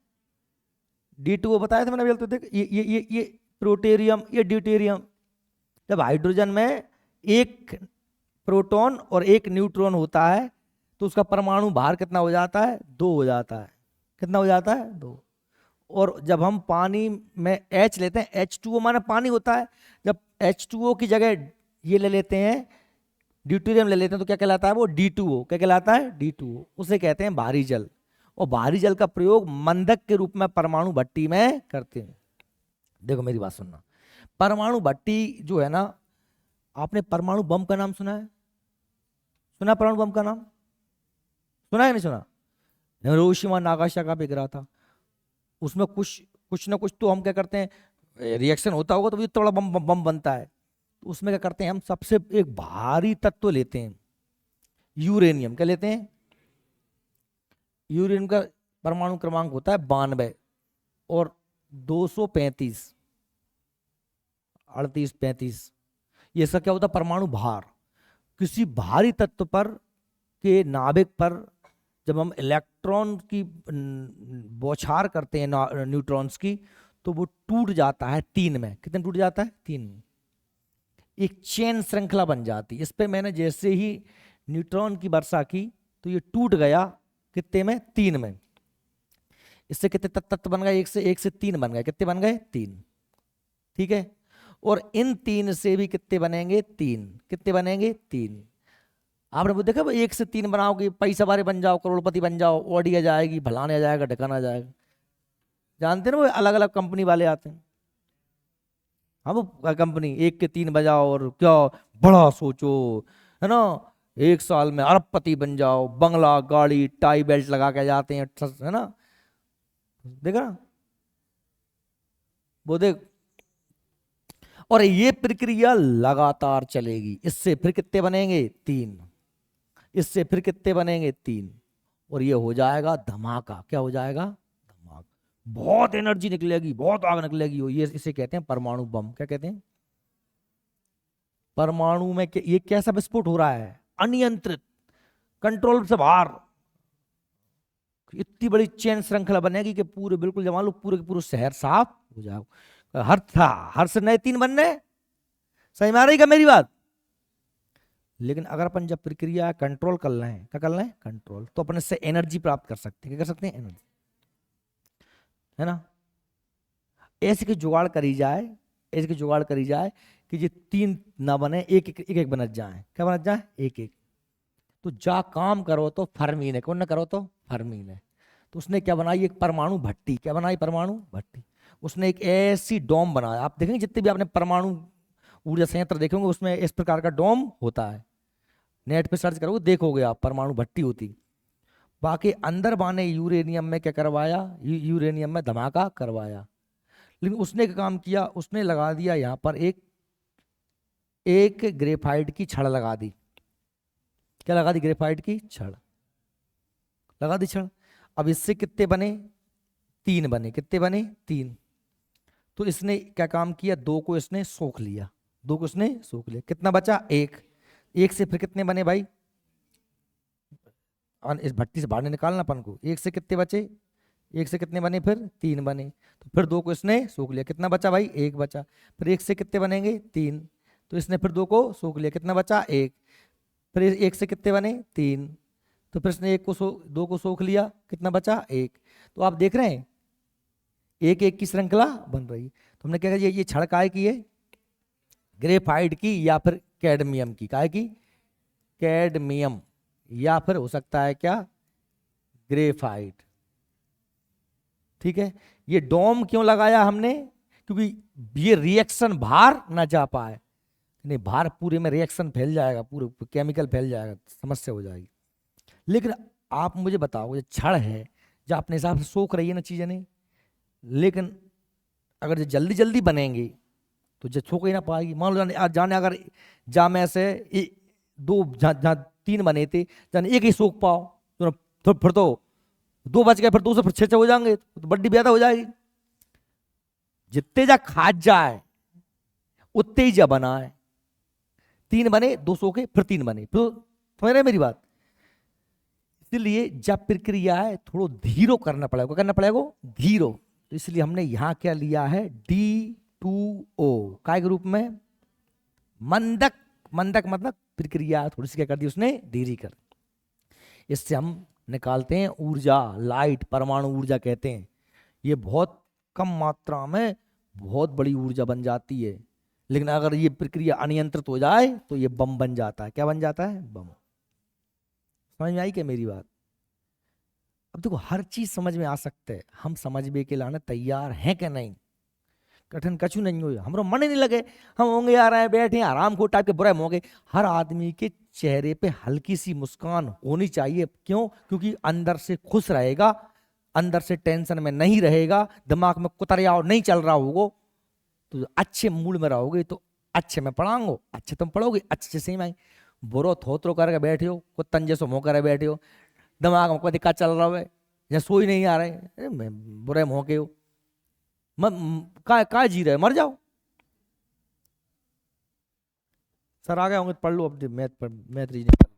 D2O, बताया था मैंने अभी, तो देख ये प्रोटेरियम, ये ड्यूटेरियम। जब हाइड्रोजन में एक प्रोटॉन और एक न्यूट्रॉन होता है तो उसका परमाणु भार कितना हो जाता है? 2 हो जाता है। कितना हो जाता है? 2। और जब हम पानी में H लेते हैं, H2O माना पानी होता है, जब H2O की जगह ये ले लेते हैं ड्यूटेरियम ले लेते हैं तो क्या कहलाता है वो, D2O। क्या कहलाता है, D2O। उसे कहते हैं भारी जल। और भारी जल का प्रयोग मंदक के रूप में परमाणु भट्टी में करते हैं। देखो मेरी बात सुनना, परमाणु भट्टी जो है ना, आपने परमाणु बम का नाम सुना है? सुना परमाणु बम का नाम? सुना है नहीं सुना? हिरोशिमा नागासाकी पे गिरा था, उसमें कुछ कुछ ना कुछ तो हम क्या करते हैं, रिएक्शन होता होगा तो भी थोड़ा बम बम बम बनता है। तो उसमें क्या करते हैं हम, सबसे एक भारी तत्व लेते हैं, यूरेनियम। क्या लेते हैं? यूरेनियम का परमाणु क्रमांक होता है 92 और 235, 38, 35। ये सब क्या होता है, परमाणु भार। किसी भारी तत्व पर के नाभिक पर जब हम इलेक्ट्रॉन की बौछार करते हैं न्यूट्रॉन्स की, तो वो टूट जाता है 3 में। कितने टूट जाता है? 3 में। एक चेन श्रृंखला बन जाती है। इस पे मैंने जैसे ही न्यूट्रॉन की वर्षा की तो ये टूट गया कितने में? 3 में। इससे कितने तत्व बन गए? एक से 3 बन गए। कितने बन गए? 3। ठीक है। और इन 3 से भी कितने बनेंगे? 3। कितने बनेंगे? 3। आपने वो देखा, 1 से 3 बनाओगे पैसा वाले बन जाओ, करोड़पति बन जाओ, ऑडी आ जाएगी, फलाने आ जाएगा, ढकाना आ जाएगा। जानते ना वो अलग अलग कंपनी वाले आते हैं। हाँ, वो कंपनी 1 के 3 बजाओ और क्या बड़ा सोचो, है ना, 1 साल में अरबपति बन जाओ, बंगला, गाड़ी, टाई बेल्ट लगा के जाते हैं, है ना। देखा ना वो, देख। और ये प्रक्रिया लगातार चलेगी। इससे फिर कितने बनेंगे? 3। इससे फिर कितने बनेंगे? 3। और ये हो जाएगा धमाका। क्या हो जाएगा? धमाका। बहुत एनर्जी निकलेगी, बहुत आग निकलेगी। ये इसे कहते हैं परमाणु बम। क्या कहते हैं? परमाणु में ये कैसा विस्फोट हो रहा है? अनियंत्रित, कंट्रोल से बाहर। इतनी बड़ी चेन श्रृंखला बनेगी कि पूरे, बिल्कुल जमा लो, पूरे के पूरे शहर साफ हो जाओ। हर से नए 3 बनने। सही में आ रही क्या मेरी बात? लेकिन अगर अपन जब प्रक्रिया कंट्रोल कर रहे हैं, क्या कर रहे हैं? कंट्रोल, तो अपन इससे एनर्जी प्राप्त कर सकते हैं। क्या कर सकते हैं? एनर्जी, है ना। ऐसे की जुगाड़ करी जाए, ऐसे की जुगाड़ करी जाए कि ये 3 ना बने, एक एक एक, एक बनत जाए। क्या बनत जाए? एक एक। तो जा काम करो तो फर्मी ने, कौन ना करो तो फर्मी ने। तो उसने क्या बनाई? एक परमाणु भट्टी। क्या बनाई? परमाणु भट्टी। उसने एक ऐसी डोम बनाया। आप देखेंगे जितने भी आपने परमाणु ऊर्जा संयंत्र देखेंगे उसमें इस प्रकार का डोम होता है। नेट पे सर्च करोगे देखोगे आप, परमाणु भट्टी होती। बाकी अंदर बाने यूरेनियम में क्या करवाया? यूरेनियम में धमाका करवाया। लेकिन उसने क्या काम किया? उसने लगा दिया यहाँ पर एक एक ग्रेफाइट की छड़ लगा दी। क्या लगा दी? ग्रेफाइट की छड़ लगा दी, छड़। अब इससे कितने बने? 3 बने। कितने बने? 3। तो इसने क्या काम किया? 2 को इसने सोख लिया, 2 को इसने सोख लिया। कितना बचा? 1। 1 से फिर कितने बने भाई? इस भट्टी से बाहर निकालना अपन को। 1 से कितने बचे? 1 से कितने बने? फिर 3 बने। तो फिर 2 को इसने सोख लिया। कितना बचा भाई? 1 बचा। फिर 1 से कितने बनेंगे? 3। तो इसने फिर 2 को सोख लिया। कितना बचा? 1। फिर 1 से कितने बने? 3। तो फिर इसने 2 को सोख लिया। कितना बचा? 1। तो आप देख रहे हैं एक एक की श्रृंखला बन रही। तो हमने क्या किया? ये छड़ काय की है? ग्रेफाइट की या फिर कैडमियम की? काय की? कैडमियम, या फिर हो सकता है क्या? ग्रेफाइट। ठीक है। ये डोम क्यों लगाया हमने? क्योंकि ये रिएक्शन बाहर ना जा पाए। नहीं, बाहर पूरे में रिएक्शन फैल जाएगा, पूरे केमिकल फैल जाएगा, समस्या हो जाएगी। लेकिन आप मुझे बताओ, ये छड़ है जो अपने हिसाब से सोख रही है ना चीजें, नहीं, लेकिन अगर ये जल्दी जल्दी बनेंगी तो जो सोख ही ना पाएगी। मान लो जाने अगर जा में से 2 जहाँ 3 बने थे, जाने एक ही सोख पाओ तो फिर तो 2 बच गए, फिर 2 से फिर 6 हो जाएंगे, तो बड्डी ज्यादा हो जाएगी। जितने जा खाद जाए उतने ही जा बनाए। 3 बने, 2 सोखे, फिर 3 बने, फिर समझ रहे मेरी बात? इसलिए जब प्रक्रिया है थोड़ा धीरो करना पड़ेगा। क्या करना पड़ेगा? धीरो। तो इसलिए हमने यहां क्या लिया है? D2O काय के रूप में? मंदक। मंदक मतलब प्रक्रिया थोड़ी सी क्या कर दी उसने? धीरी कर। इससे हम निकालते हैं ऊर्जा, लाइट, परमाणु ऊर्जा कहते हैं। ये बहुत कम मात्रा में बहुत बड़ी ऊर्जा बन जाती है। लेकिन अगर ये प्रक्रिया अनियंत्रित हो जाए तो ये बम बन जाता है। क्या बन जाता है? बम। समझ में आई क्या मेरी बात? अब देखो हर चीज समझ में आ सकते है, हम समझने के लाने तैयार हैं कि नहीं। कठिन कछु नहीं हो, हमारा मन ही नहीं लगे, हम होंगे यार आए बैठे हैं आराम को टाइप के बुरे होंगे। हर आदमी के चेहरे पे हल्की सी मुस्कान होनी चाहिए। क्यों? क्योंकि अंदर से खुश रहेगा, अंदर से टेंशन में नहीं रहेगा, दिमाग में कुतरिया और नहीं चल रहा होगा, तो अच्छे मूड में रहोगे तो अच्छे में पढ़ाऊंगो, अच्छे तुम पढ़ोगे, अच्छे से ही बुरो थोतरो करके बैठे हो, कुत्तन जैसो मुंह करे बैठे हो, दिमाग में कोई दिक्कत चल रहा है या सोई नहीं आ रहे, अरे मैं बुरे मुंह के हो, का जी रहे, मर जाओ। सर आ गए होंगे तो पढ़ लो, अब मैथ रीजनिंग।